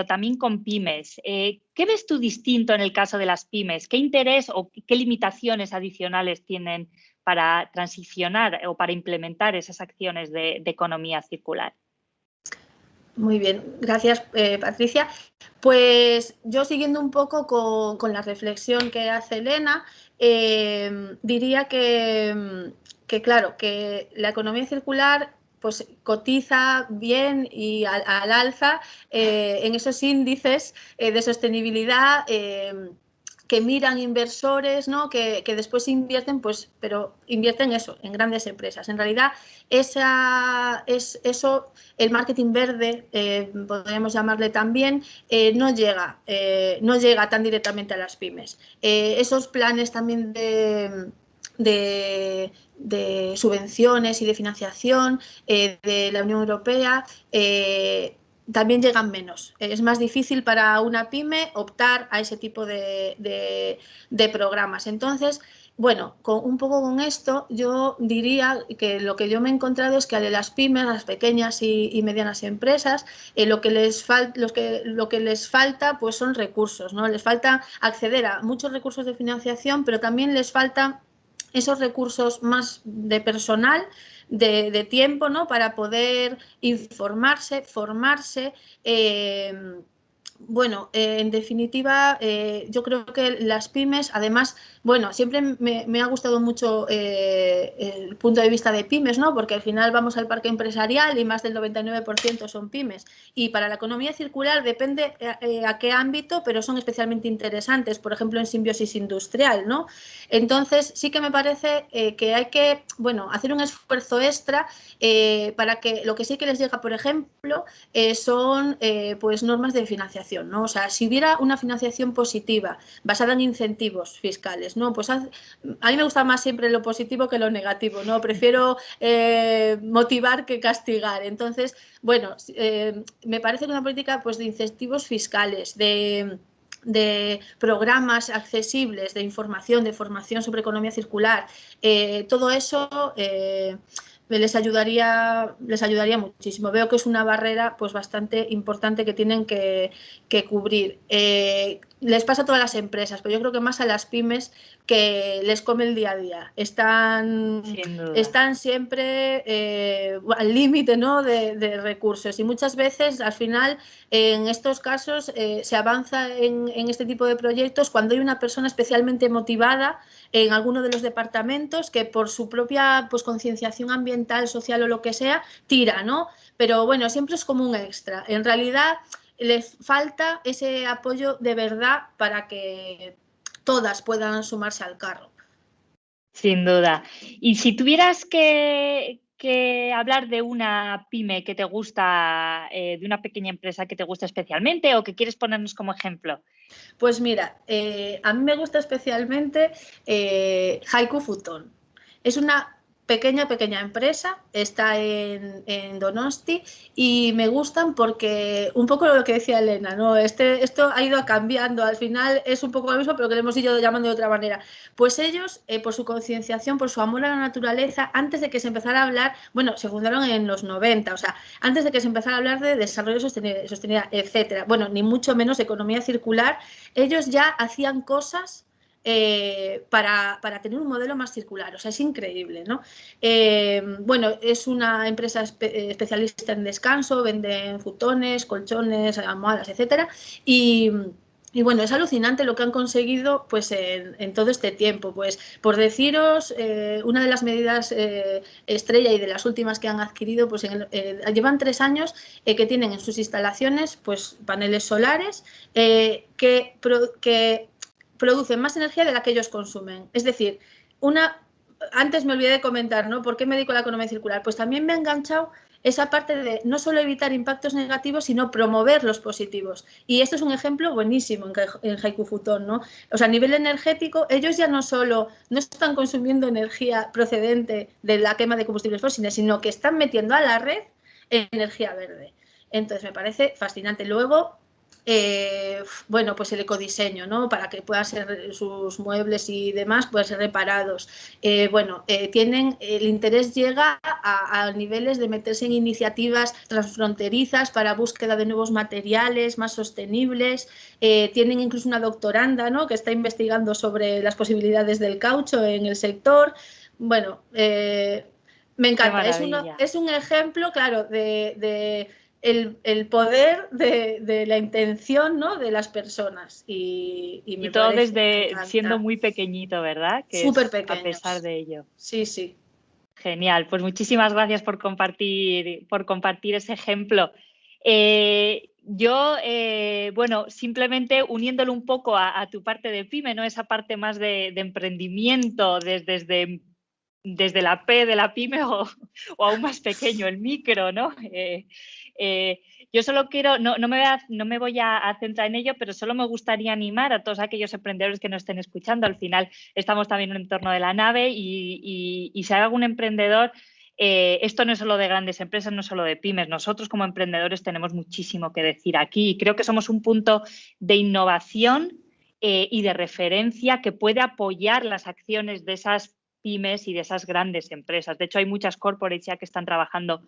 también con pymes. ¿Qué ves tú distinto en el caso de las pymes? ¿Qué interés o qué limitaciones adicionales tienen para transicionar o para implementar esas acciones de economía circular? Muy bien, gracias Patricia. Pues yo siguiendo un poco con la reflexión que hace Elena, diría que claro, que la economía circular pues cotiza bien y al alza en esos índices de sostenibilidad que miran inversores, ¿no? que después invierten, pues, pero invierten eso, en grandes empresas. En realidad, eso, el marketing verde, podríamos llamarle también, no llega tan directamente a las pymes. Esos planes también de subvenciones y de financiación de la Unión Europea también llegan menos. Es más difícil para una pyme optar a ese tipo de programas. Entonces, bueno, un poco con esto yo diría que lo que yo me he encontrado es que a las pymes, a las pequeñas y medianas empresas, lo que les falta pues son recursos, ¿no? Les falta acceder a muchos recursos de financiación, pero también les faltan esos recursos más de personal, de tiempo, ¿no? Para poder informarse, formarse. Bueno, en definitiva, yo creo que las pymes, además, bueno, siempre me ha gustado mucho el punto de vista de pymes, ¿no? Porque al final vamos al parque empresarial y más del 99% son pymes. Y para la economía circular depende a qué ámbito, pero son especialmente interesantes, por ejemplo, en simbiosis industrial, ¿no? Entonces, sí que me parece que hay que, bueno, hacer un esfuerzo extra para que lo que sí que les llega, por ejemplo, son pues normas de financiación, ¿no? O sea, si hubiera una financiación positiva basada en incentivos fiscales, ¿no? Pues a mí me gusta más siempre lo positivo que lo negativo, ¿no? Prefiero motivar que castigar. Entonces, bueno, me parece que una política pues de incentivos fiscales, de programas accesibles de información, de formación sobre economía circular, todo eso les ayudaría muchísimo. Veo que es una barrera pues bastante importante que tienen que cubrir. Les pasa a todas las empresas, pero yo creo que más a las pymes que les come el día a día. Están siempre al límite, ¿no? de recursos y muchas veces al final en estos casos se avanza en este tipo de proyectos cuando hay una persona especialmente motivada en alguno de los departamentos que por su propia pues, concienciación ambiental, social o lo que sea, tira, ¿no? Pero bueno, siempre es como un extra. En realidad les falta ese apoyo de verdad para que todas puedan sumarse al carro. Sin duda. Y si tuvieras que hablar de una pyme que te gusta, de una pequeña empresa que te gusta especialmente o que quieres ponernos como ejemplo. Pues mira, a mí me gusta especialmente Haiku Futon. Es una pequeña empresa, está en Donosti y me gustan porque un poco lo que decía Elena, ¿no? Esto ha ido cambiando, al final es un poco lo mismo pero que le hemos ido llamando de otra manera. Pues ellos, por su concienciación, por su amor a la naturaleza, antes de que se empezara a hablar, bueno, se fundaron en los 90, o sea, antes de que se empezara a hablar de desarrollo sostenible, etcétera, bueno, ni mucho menos economía circular, ellos ya hacían cosas para tener un modelo más circular, o sea, es increíble, ¿no? Bueno, es una empresa especialista en descanso, venden futones, colchones, almohadas, etcétera, y bueno, es alucinante lo que han conseguido pues, en todo este tiempo. Pues, por deciros, una de las medidas estrella y de las últimas que han adquirido, pues llevan 3 años que tienen en sus instalaciones pues, paneles solares que producen más energía de la que ellos consumen. Es decir, antes me olvidé de comentar, ¿no? ¿Por qué me dedico a la economía circular? Pues también me ha enganchado esa parte de no solo evitar impactos negativos, sino promover los positivos. Y esto es un ejemplo buenísimo en Haiku Futon, ¿no? O sea, a nivel energético, ellos ya no están consumiendo energía procedente de la quema de combustibles fósiles, sino que están metiendo a la red energía verde. Entonces, me parece fascinante. Luego, bueno, pues el ecodiseño, ¿no? Para que puedan ser sus muebles y demás puedan ser reparados. El interés llega a niveles de meterse en iniciativas transfronterizas para búsqueda de nuevos materiales más sostenibles. Tienen incluso una doctoranda, ¿no?, que está investigando sobre las posibilidades del caucho en el sector. Bueno, me encanta. Es un ejemplo, claro, de el poder de la intención, ¿no?, de las personas. Y todo desde siendo muy pequeñito, ¿verdad? Súper pequeños. A pesar de ello. Sí, sí. Genial, pues muchísimas gracias por compartir ese ejemplo. Bueno, simplemente uniéndolo un poco a tu parte de pyme, ¿no? Esa parte más de emprendimiento desde la P de la pyme o aún más pequeño, el micro, ¿no? Yo solo quiero, no me voy a centrar en ello, pero solo me gustaría animar a todos aquellos emprendedores que nos estén escuchando. Al final estamos también en un entorno de la nave y si hay algún emprendedor, esto no es solo de grandes empresas, no es solo de pymes. Nosotros como emprendedores tenemos muchísimo que decir aquí y creo que somos un punto de innovación y de referencia que puede apoyar las acciones de esas pymes y de esas grandes empresas. De hecho, hay muchas corporates ya que están trabajando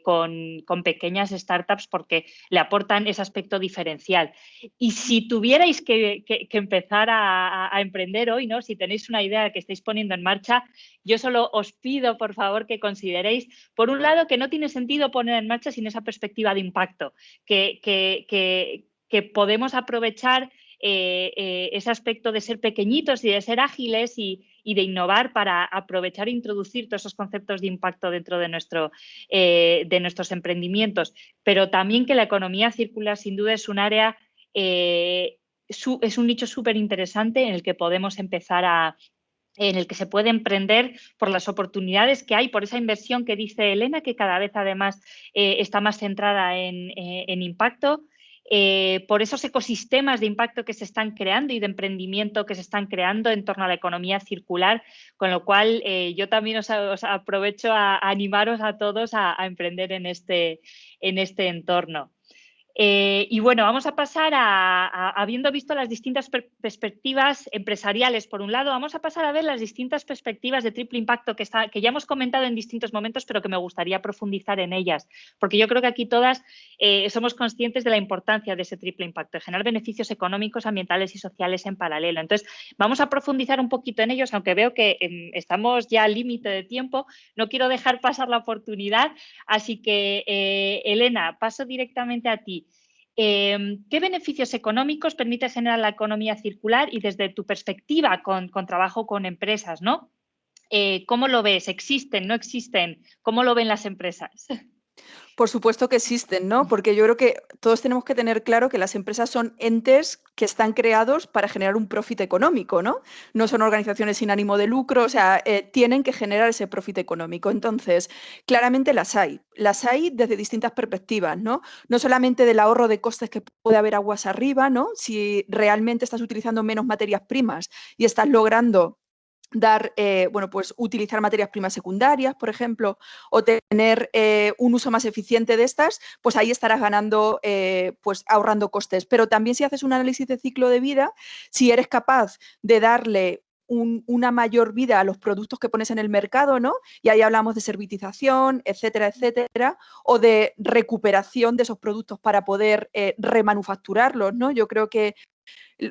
con pequeñas startups porque le aportan ese aspecto diferencial. Y si tuvierais que empezar a emprender hoy, ¿no?, si tenéis una idea que estáis poniendo en marcha, yo solo os pido, por favor, que consideréis, por un lado, que no tiene sentido poner en marcha sin esa perspectiva de impacto, que podemos aprovechar ese aspecto de ser pequeñitos y de ser ágiles y de innovar para aprovechar e introducir todos esos conceptos de impacto dentro de nuestros emprendimientos. Pero también que la economía circular sin duda es un área, es un nicho súper interesante en el que podemos empezar en el que se puede emprender por las oportunidades que hay, por esa inversión que dice Elena, que cada vez además está más centrada en impacto, por esos ecosistemas de impacto que se están creando y de emprendimiento que se están creando en torno a la economía circular, con lo cual yo también os aprovecho a animaros a todos a emprender en este entorno. Y bueno, vamos a pasar habiendo visto las distintas perspectivas empresariales, por un lado, vamos a pasar a ver las distintas perspectivas de triple impacto que ya hemos comentado en distintos momentos, pero que me gustaría profundizar en ellas, porque yo creo que aquí todas somos conscientes de la importancia de ese triple impacto, de generar beneficios económicos, ambientales y sociales en paralelo. Entonces, vamos a profundizar un poquito en ellos, aunque veo que estamos ya al límite de tiempo, no quiero dejar pasar la oportunidad, así que, Elena, paso directamente a ti. ¿Qué beneficios económicos permite generar la economía circular y desde tu perspectiva con trabajo con empresas, ¿no? ¿Cómo lo ves? ¿Existen? ¿No existen? ¿Cómo lo ven las empresas? Por supuesto que existen, ¿no? Porque yo creo que todos tenemos que tener claro que las empresas son entes que están creados para generar un profit económico, ¿no? No son organizaciones sin ánimo de lucro, o sea, tienen que generar ese profit económico. Entonces, claramente las hay desde distintas perspectivas, ¿no? No solamente del ahorro de costes que puede haber aguas arriba, ¿no? Si realmente estás utilizando menos materias primas y estás logrando pues utilizar materias primas secundarias, por ejemplo, o tener un uso más eficiente de estas, pues ahí estarás ganando, pues ahorrando costes. Pero también si haces un análisis de ciclo de vida, si eres capaz de darle una mayor vida a los productos que pones en el mercado, ¿no? Y ahí hablamos de servitización, etcétera, etcétera, o de recuperación de esos productos para poder remanufacturarlos, ¿no? Yo creo que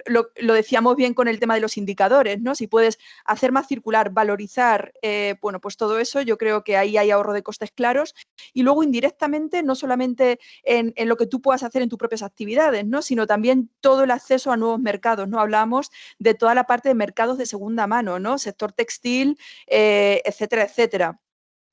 lo decíamos bien con el tema de los indicadores, ¿no? Si puedes hacer más circular, valorizar, bueno, pues todo eso, yo creo que ahí hay ahorro de costes claros. Y luego indirectamente, no solamente en lo que tú puedas hacer en tus propias actividades, ¿no? Sino también todo el acceso a nuevos mercados, ¿no? Hablábamos de toda la parte de mercados de segunda mano, ¿no? Sector textil, etcétera, etcétera.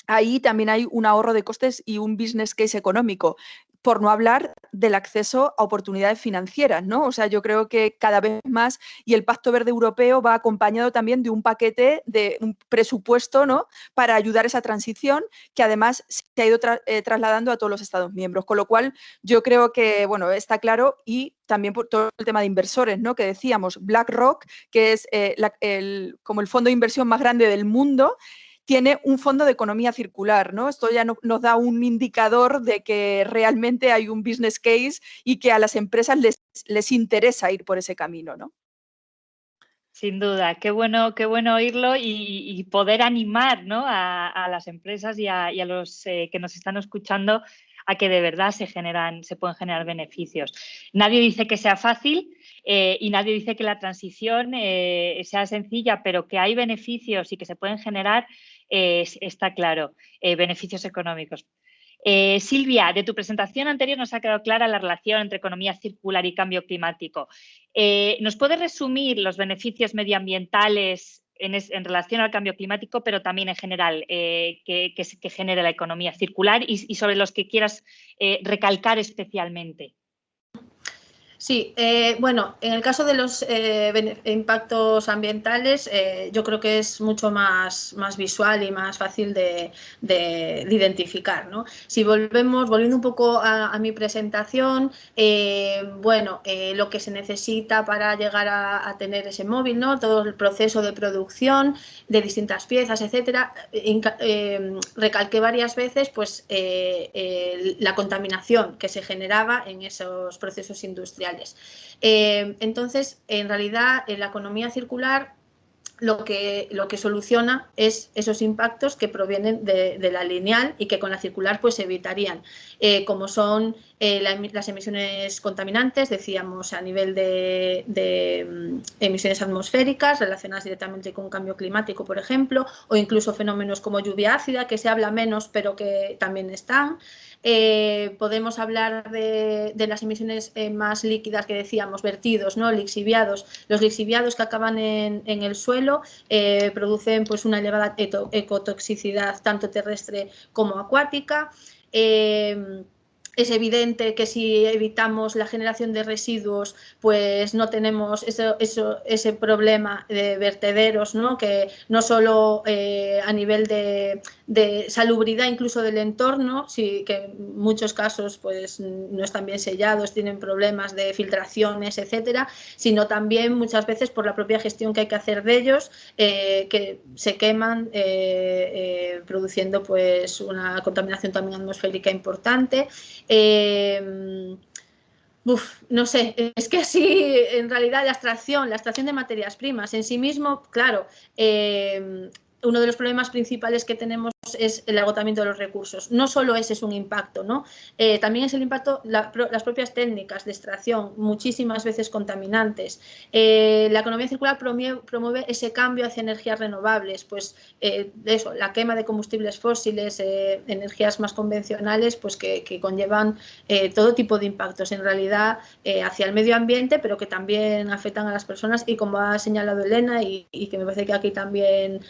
Ahí también hay un ahorro de costes y un business case económico, por no hablar del acceso a oportunidades financieras, ¿no? O sea, yo creo que cada vez más, y el Pacto Verde Europeo va acompañado también de un paquete, de un presupuesto, ¿no? Para ayudar a esa transición, que además se ha ido trasladando a todos los Estados miembros, con lo cual yo creo que, bueno, está claro, y también por todo el tema de inversores, ¿no? Que decíamos, BlackRock, que es como el fondo de inversión más grande del mundo, tiene un fondo de economía circular, ¿no? Esto ya nos da un indicador de que realmente hay un business case y que a las empresas les interesa ir por ese camino, ¿no? Sin duda, qué bueno oírlo y poder animar, ¿no?, a las empresas y a los que nos están escuchando a que de verdad se pueden generar beneficios. Nadie dice que sea fácil y nadie dice que la transición sea sencilla, pero que hay beneficios y que se pueden generar, está claro, beneficios económicos. Silvia, de tu presentación anterior nos ha quedado clara la relación entre economía circular y cambio climático. ¿Nos puedes resumir los beneficios medioambientales en relación al cambio climático, pero también en general que genera la economía circular y sobre los que quieras recalcar especialmente? Sí, bueno, en el caso de los impactos ambientales, yo creo que es mucho más visual y más fácil de identificar, ¿no? Si volviendo un poco a mi presentación, bueno, lo que se necesita para llegar a tener ese móvil, ¿no? Todo el proceso de producción de distintas piezas, etcétera, recalqué varias veces, pues, la contaminación que se generaba en esos procesos industriales. Entonces, en realidad, la economía circular lo que soluciona es esos impactos que provienen de la lineal y que con la circular pues se evitarían, como son las emisiones contaminantes, decíamos, a nivel de emisiones atmosféricas relacionadas directamente con cambio climático, por ejemplo, o incluso fenómenos como lluvia ácida, que se habla menos pero que también están. Podemos hablar de las emisiones más líquidas que decíamos, vertidos, ¿no? Lixiviados. Los lixiviados que acaban en el suelo producen pues, una elevada ecotoxicidad tanto terrestre como acuática. Es evidente que si evitamos la generación de residuos, pues no tenemos ese problema de vertederos, ¿no? Que no solo a nivel de salubridad incluso del entorno, sí, que en muchos casos pues, no están bien sellados, tienen problemas de filtraciones, etcétera, sino también muchas veces por la propia gestión que hay que hacer de ellos, que se queman produciendo pues, una contaminación también atmosférica importante. No sé, es que así en realidad la extracción de materias primas en sí mismo, claro, uno de los problemas principales que tenemos es el agotamiento de los recursos. No solo ese es un impacto, ¿no? También es el impacto, las propias técnicas de extracción, muchísimas veces contaminantes. La economía circular promueve ese cambio hacia energías renovables, pues eso, la quema de combustibles fósiles, energías más convencionales, pues que conllevan todo tipo de impactos en realidad hacia el medio ambiente, pero que también afectan a las personas y como ha señalado Elena y que me parece que aquí también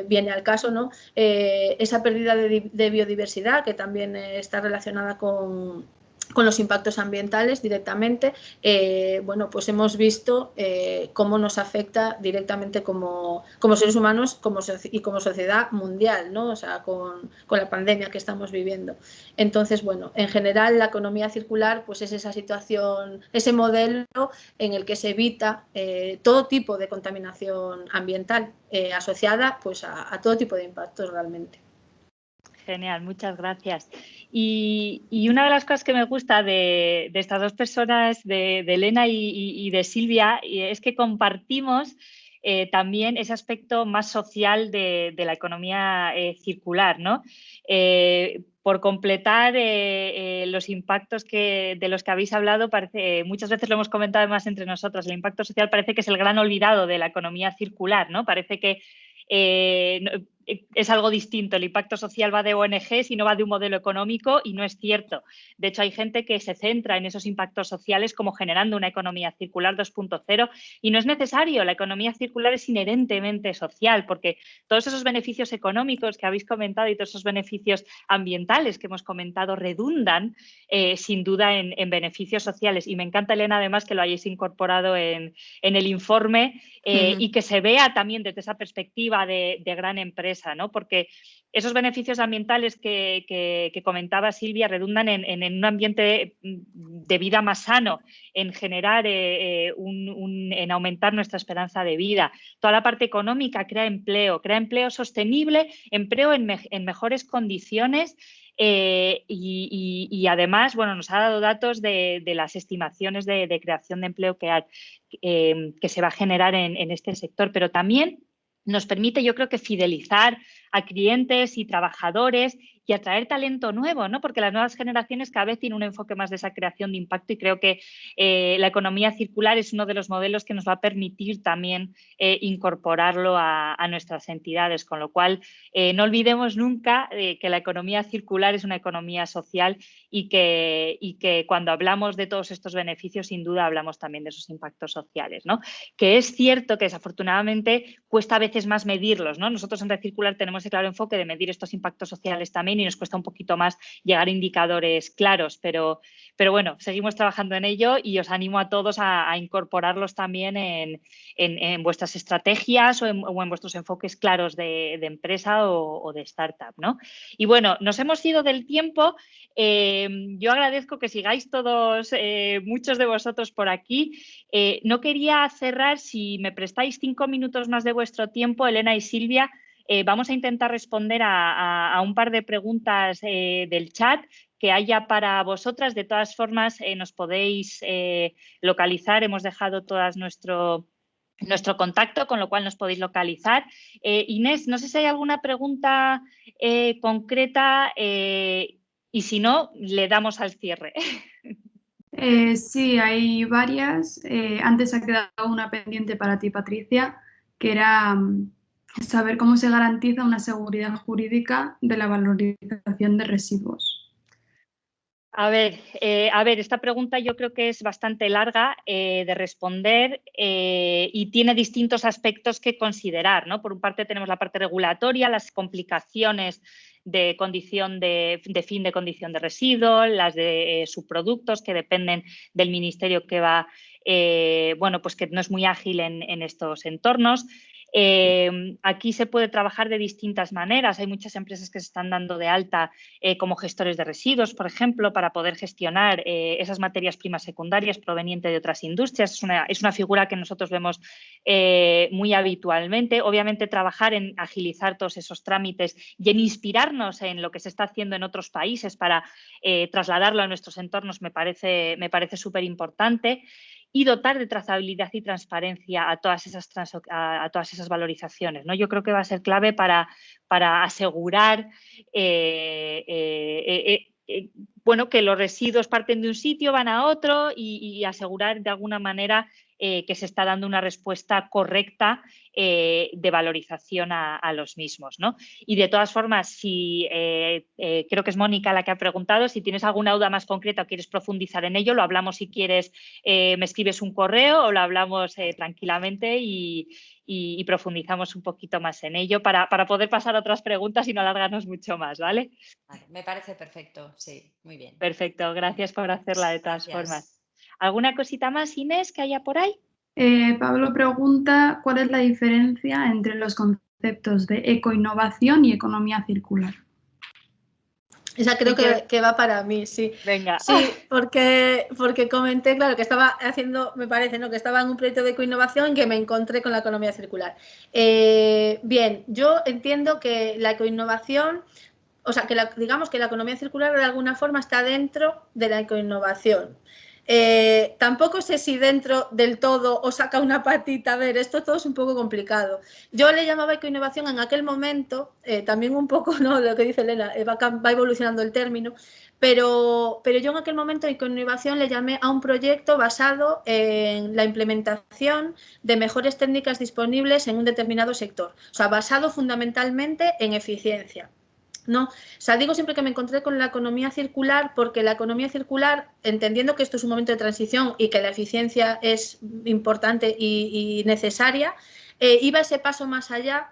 viene al caso, ¿no? Esa pérdida de biodiversidad que también está relacionada con los impactos ambientales directamente, bueno, pues hemos visto cómo nos afecta directamente como seres humanos y como sociedad mundial, ¿no? O sea, con la pandemia que estamos viviendo. Entonces, bueno, en general la economía circular pues es esa situación, ese modelo en el que se evita todo tipo de contaminación ambiental asociada pues a todo tipo de impactos realmente. Genial, muchas gracias. Y una de las cosas que me gusta de estas dos personas, de Elena y de Silvia, es que compartimos también ese aspecto más social de la economía circular, ¿no? Por completar los impactos de los que habéis hablado, muchas veces lo hemos comentado además entre nosotras, el impacto social parece que es el gran olvidado de la economía circular, ¿no? Parece que es algo distinto. El impacto social va de ONGs y no va de un modelo económico y no es cierto. De hecho, hay gente que se centra en esos impactos sociales como generando una economía circular 2.0 y no es necesario. La economía circular es inherentemente social porque todos esos beneficios económicos que habéis comentado y todos esos beneficios ambientales que hemos comentado redundan sin duda en beneficios sociales. Y me encanta, Elena, además que lo hayáis incorporado en el informe y que se vea también desde esa perspectiva de gran empresa empresa, ¿no? Porque esos beneficios ambientales que comentaba Silvia redundan en un ambiente de vida más sano, en generar, en aumentar nuestra esperanza de vida. Toda la parte económica crea empleo sostenible, empleo en mejores condiciones. Y además, bueno, nos ha dado datos de las estimaciones de creación de empleo que se va a generar en este sector, pero también nos permite, yo creo que fidelizar a clientes y trabajadores y atraer talento nuevo, ¿no? Porque las nuevas generaciones cada vez tienen un enfoque más de esa creación de impacto y creo que la economía circular es uno de los modelos que nos va a permitir también incorporarlo a nuestras entidades, con lo cual no olvidemos nunca que la economía circular es una economía social y que cuando hablamos de todos estos beneficios, sin duda hablamos también de esos impactos sociales, ¿no? Que es cierto que desafortunadamente cuesta a veces más medirlos, ¿no? Nosotros en Red Circular tenemos el claro enfoque de medir estos impactos sociales también y nos cuesta un poquito más llegar a indicadores claros, pero bueno, seguimos trabajando en ello y os animo a todos a incorporarlos también en vuestras estrategias o en vuestros enfoques claros de empresa o de startup, ¿no? Y bueno, nos hemos ido del tiempo. Yo agradezco que sigáis todos, muchos de vosotros por aquí. No quería cerrar, si me prestáis 5 minutos más de vuestro tiempo, Elena y Silvia, vamos a intentar responder a un par de preguntas del chat que haya para vosotras. De todas formas, nos podéis localizar. Hemos dejado todas nuestro contacto, con lo cual nos podéis localizar. Inés, no sé si hay alguna pregunta concreta y si no, le damos al cierre. Sí, hay varias. Antes ha quedado una pendiente para ti, Patricia, que era saber cómo se garantiza una seguridad jurídica de la valorización de residuos. A ver, esta pregunta yo creo que es bastante larga de responder y tiene distintos aspectos que considerar, ¿no? Por un parte tenemos la parte regulatoria, las complicaciones de condición de fin de condición de residuo, las de subproductos que dependen del ministerio que va, bueno, pues que no es muy ágil en estos entornos. Aquí se puede trabajar de distintas maneras. Hay muchas empresas que se están dando de alta como gestores de residuos, por ejemplo, para poder gestionar esas materias primas secundarias provenientes de otras industrias. Es una figura que nosotros vemos muy habitualmente. Obviamente, trabajar en agilizar todos esos trámites y en inspirarnos en lo que se está haciendo en otros países para trasladarlo a nuestros entornos me parece súper importante. Y dotar de trazabilidad y transparencia a todas esas valorizaciones, ¿no? Yo creo que va a ser clave para asegurar bueno, que los residuos parten de un sitio, van a otro y asegurar de alguna manera que se está dando una respuesta correcta de valorización a los mismos, ¿no? Y de todas formas, si creo que es Mónica la que ha preguntado, si tienes alguna duda más concreta o quieres profundizar en ello, lo hablamos si quieres, me escribes un correo o lo hablamos tranquilamente y profundizamos un poquito más en ello para poder pasar a otras preguntas y no alargarnos mucho más, ¿vale? Vale, me parece perfecto, sí, muy bien. Perfecto, gracias por hacerla de todas formas. ¿Alguna cosita más, Inés, que haya por ahí? Pablo pregunta cuál es la diferencia entre los conceptos de ecoinnovación y economía circular. Esa creo que va para mí, sí. Venga. Sí, porque comenté, claro, que estaba haciendo, me parece, ¿no? Que estaba en un proyecto de ecoinnovación que me encontré con la economía circular. Bien, yo entiendo que la ecoinnovación, o sea, que digamos que la economía circular de alguna forma está dentro de la ecoinnovación. Tampoco sé si dentro del todo o saca una patita. A ver, esto todo es un poco complicado. Yo le llamaba ecoinnovación en aquel momento, también un poco, ¿no? Lo que dice Elena, va evolucionando el término, pero yo en aquel momento ecoinnovación le llamé a un proyecto basado en la implementación de mejores técnicas disponibles en un determinado sector, o sea, basado fundamentalmente en eficiencia. No, o sea, digo siempre que me encontré con la economía circular porque la economía circular, entendiendo que esto es un momento de transición y que la eficiencia es importante y necesaria, iba ese paso más allá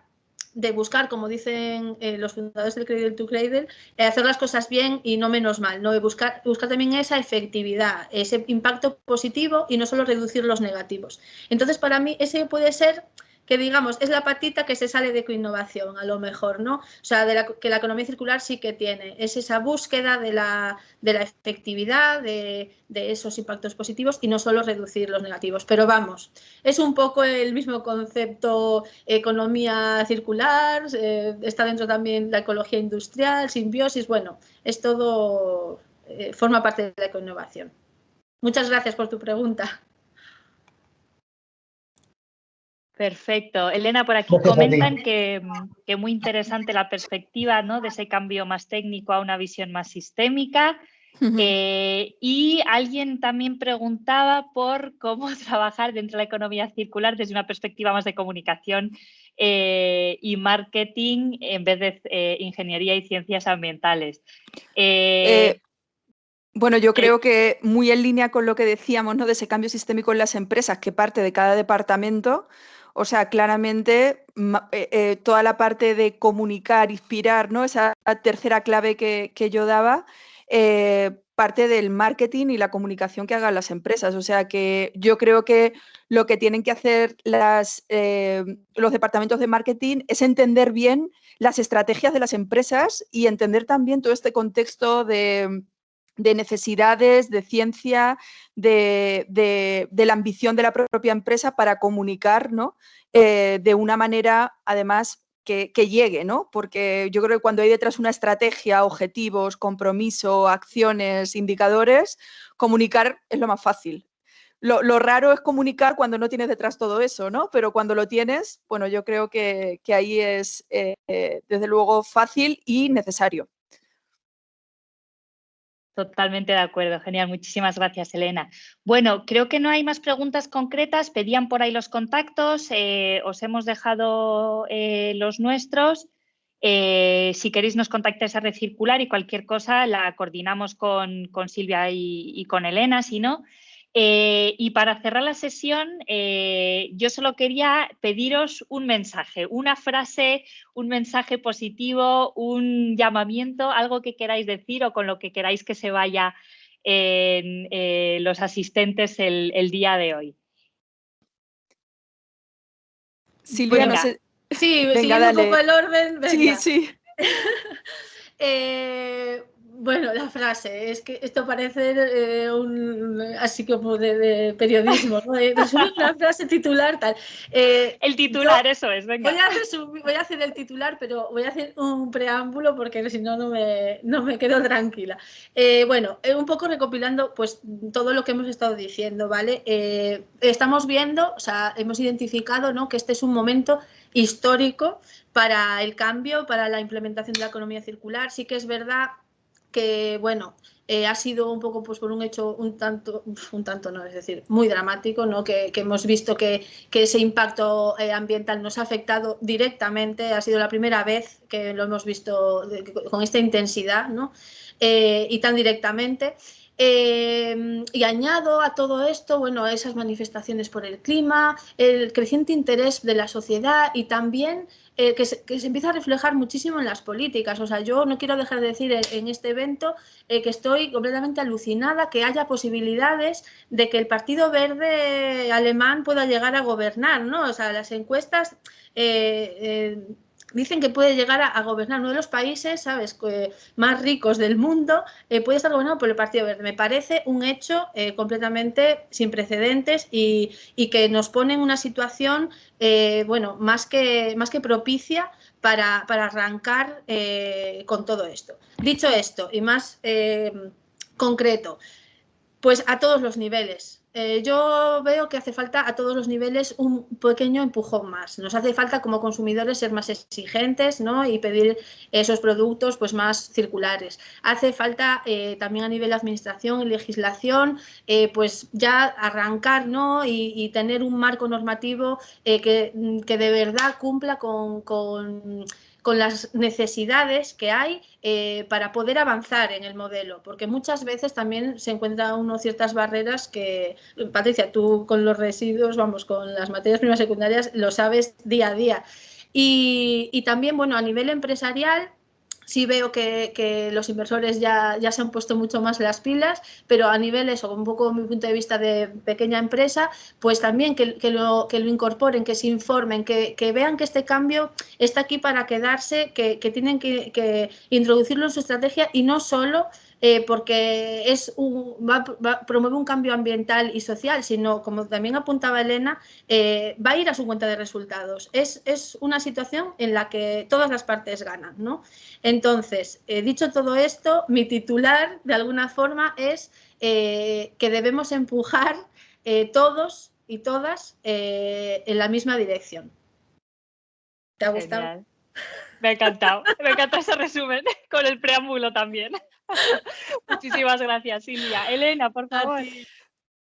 de buscar, como dicen los fundadores del Cradle to Cradle, hacer las cosas bien y no menos mal, ¿no? Buscar también esa efectividad, ese impacto positivo y no solo reducir los negativos. Entonces, para mí, ese puede ser que digamos, es la patita que se sale de ecoinnovación, a lo mejor, ¿no? O sea, que la economía circular sí que tiene, es esa búsqueda de la efectividad, de esos impactos positivos y no solo reducir los negativos. Pero vamos, es un poco el mismo concepto economía circular, está dentro también la ecología industrial, simbiosis, bueno, es todo, forma parte de la ecoinnovación. Muchas gracias por tu pregunta. Perfecto. Elena, por aquí comentan que muy interesante la perspectiva, ¿no?, de ese cambio más técnico a una visión más sistémica. Y alguien también preguntaba por cómo trabajar dentro de la economía circular desde una perspectiva más de comunicación y marketing en vez de ingeniería y ciencias ambientales. Bueno, yo creo que muy en línea con lo que decíamos, ¿no?, de ese cambio sistémico en las empresas que parte de cada departamento. O sea, claramente toda la parte de comunicar, inspirar, ¿no?, esa tercera clave que yo daba, parte del marketing y la comunicación que hagan las empresas. O sea, que yo creo que lo que tienen que hacer los departamentos de marketing es entender bien las estrategias de las empresas y entender también todo este contexto de necesidades, de ciencia, de la ambición de la propia empresa para comunicar, ¿no?, de una manera, además, que llegue, ¿no? Porque yo creo que cuando hay detrás una estrategia, objetivos, compromiso, acciones, indicadores, comunicar es lo más fácil. Lo raro es comunicar cuando no tienes detrás todo eso, ¿no? Pero cuando lo tienes, bueno, yo creo que ahí es, desde luego, fácil y necesario. Totalmente de acuerdo, genial. Muchísimas gracias, Elena. Bueno, creo que no hay más preguntas concretas. Pedían por ahí los contactos, os hemos dejado los nuestros. Si queréis nos contactáis a Red Circular y cualquier cosa la coordinamos con Silvia y con Elena, si no. Y para cerrar la sesión, yo solo quería pediros un mensaje, una frase, un mensaje positivo, un llamamiento, algo que queráis decir o con lo que queráis que se vaya los asistentes el día de hoy. Silvia, no sé. Sí, venga, siguiendo dale. un poco el orden. Venga. Sí. Bueno, la frase, es que esto parece así como de periodismo, ¿no? Resumir una frase titular, tal. El titular, eso es, venga. Voy a hacer el titular, pero voy a hacer un preámbulo porque si no, no me quedo tranquila. Bueno, un poco recopilando pues todo lo que hemos estado diciendo, ¿vale? Estamos viendo, o sea, hemos identificado, ¿no?, que este es un momento histórico para el cambio, para la implementación de la economía circular. Sí que es verdad que, bueno, ha sido un poco pues por un hecho un tanto no, es decir, muy dramático, ¿no?, que hemos visto que ese impacto ambiental nos ha afectado directamente, ha sido la primera vez que lo hemos visto con esta intensidad, ¿no?, y tan directamente. Y añado a todo esto, bueno, esas manifestaciones por el clima, el creciente interés de la sociedad y también que se empieza a reflejar muchísimo en las políticas. O sea, yo no quiero dejar de decir en este evento que estoy completamente alucinada que haya posibilidades de que el Partido Verde alemán pueda llegar a gobernar, ¿no? O sea, las encuestas dicen que puede llegar a gobernar uno de los países, ¿sabes?, más ricos del mundo, puede estar gobernado por el Partido Verde. Me parece un hecho completamente sin precedentes y que nos pone en una situación, bueno, más que propicia para arrancar con todo esto. Dicho esto, y más concreto, pues a todos los niveles. Yo veo que hace falta a todos los niveles un pequeño empujón más. Nos hace falta como consumidores ser más exigentes, ¿no?, y pedir esos productos pues más circulares. Hace falta también a nivel de administración y legislación pues ya arrancar, ¿no?, y tener un marco normativo que de verdad cumpla con las necesidades que hay para poder avanzar en el modelo, porque muchas veces también se encuentran ciertas barreras que, Patricia, tú con los residuos, vamos, con las materias primas secundarias, lo sabes día a día. Y también, bueno, a nivel empresarial, sí veo que los inversores ya se han puesto mucho más las pilas, pero a nivel eso, un poco mi punto de vista de pequeña empresa, pues también que lo incorporen, que se informen, que vean que este cambio está aquí para quedarse, que tienen que introducirlo en su estrategia y no solo porque promueve un cambio ambiental y social, sino, como también apuntaba Elena, va a ir a su cuenta de resultados. Es una situación en la que todas las partes ganan, ¿no? Entonces, dicho todo esto, mi titular, de alguna forma, es que debemos empujar todos y todas en la misma dirección. ¿Te ha gustado? Genial. Me ha encantado ese resumen, con el preámbulo también. Muchísimas gracias, Silvia. Elena, por favor.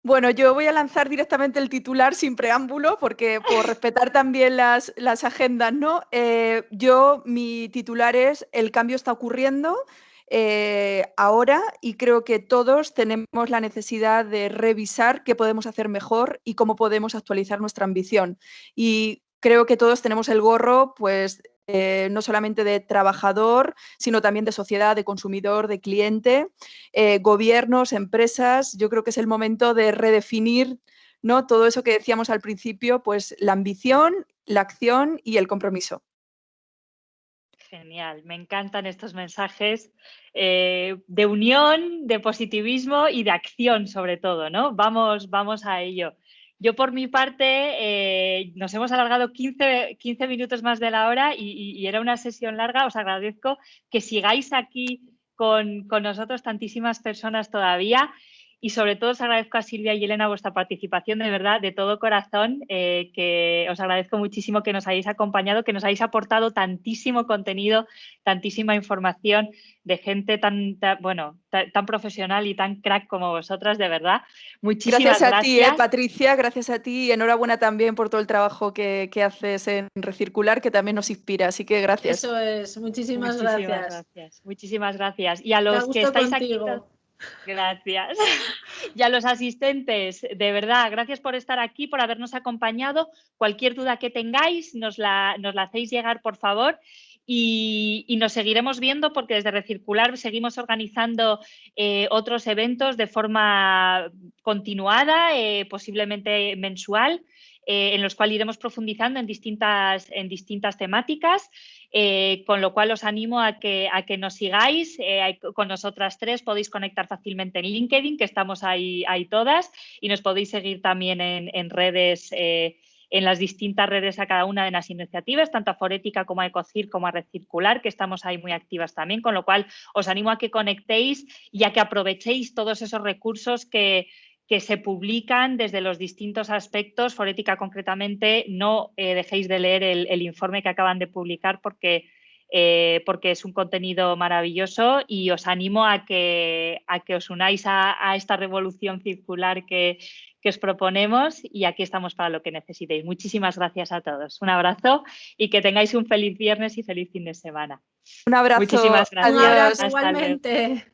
Bueno, yo voy a lanzar directamente el titular sin preámbulo, porque por respetar también las agendas, ¿no? Mi titular es: el cambio está ocurriendo ahora, y creo que todos tenemos la necesidad de revisar qué podemos hacer mejor y cómo podemos actualizar nuestra ambición. Y creo que todos tenemos el gorro, pues, no solamente de trabajador, sino también de sociedad, de consumidor, de cliente, gobiernos, empresas. Yo creo que es el momento de redefinir, ¿no?, todo eso que decíamos al principio, pues la ambición, la acción y el compromiso. Genial, me encantan estos mensajes de unión, de positivismo y de acción, sobre todo, ¿no? Vamos a ello. Yo, por mi parte, nos hemos alargado 15 minutos más de la hora y era una sesión larga. Os agradezco que sigáis aquí con nosotros tantísimas personas todavía. Y sobre todo os agradezco a Silvia y Elena vuestra participación, de verdad, de todo corazón, que os agradezco muchísimo que nos hayáis acompañado, que nos hayáis aportado tantísimo contenido, tantísima información de gente tan profesional y tan crack como vosotras, de verdad. Muchísimas gracias. Gracias a ti, Patricia, gracias a ti, y enhorabuena también por todo el trabajo que haces en Recircular, que también nos inspira, así que gracias. Eso es, muchísimas gracias. Muchísimas gracias. Y a los que estáis contigo. aquí... Gracias. Y a los asistentes, de verdad, gracias por estar aquí, por habernos acompañado. Cualquier duda que tengáis, nos la hacéis llegar, por favor. Y nos seguiremos viendo, porque desde Recircular seguimos organizando otros eventos de forma continuada, posiblemente mensual, en los cuales iremos profundizando en distintas temáticas. Con lo cual os animo a que nos sigáis. Con nosotras tres podéis conectar fácilmente en LinkedIn, que estamos ahí todas, y nos podéis seguir también en redes, en las distintas redes a cada una de las iniciativas, tanto a Forética como a Ecocir como a Recircular, que estamos ahí muy activas también, con lo cual os animo a que conectéis y a que aprovechéis todos esos recursos que se publican desde los distintos aspectos. Forética, concretamente, no dejéis de leer el informe que acaban de publicar, porque es un contenido maravilloso, y os animo a que os unáis a esta revolución circular que os proponemos, y aquí estamos para lo que necesitéis. Muchísimas gracias a todos. Un abrazo y que tengáis un feliz viernes y feliz fin de semana. Un abrazo. Muchísimas gracias. Un abrazo igualmente.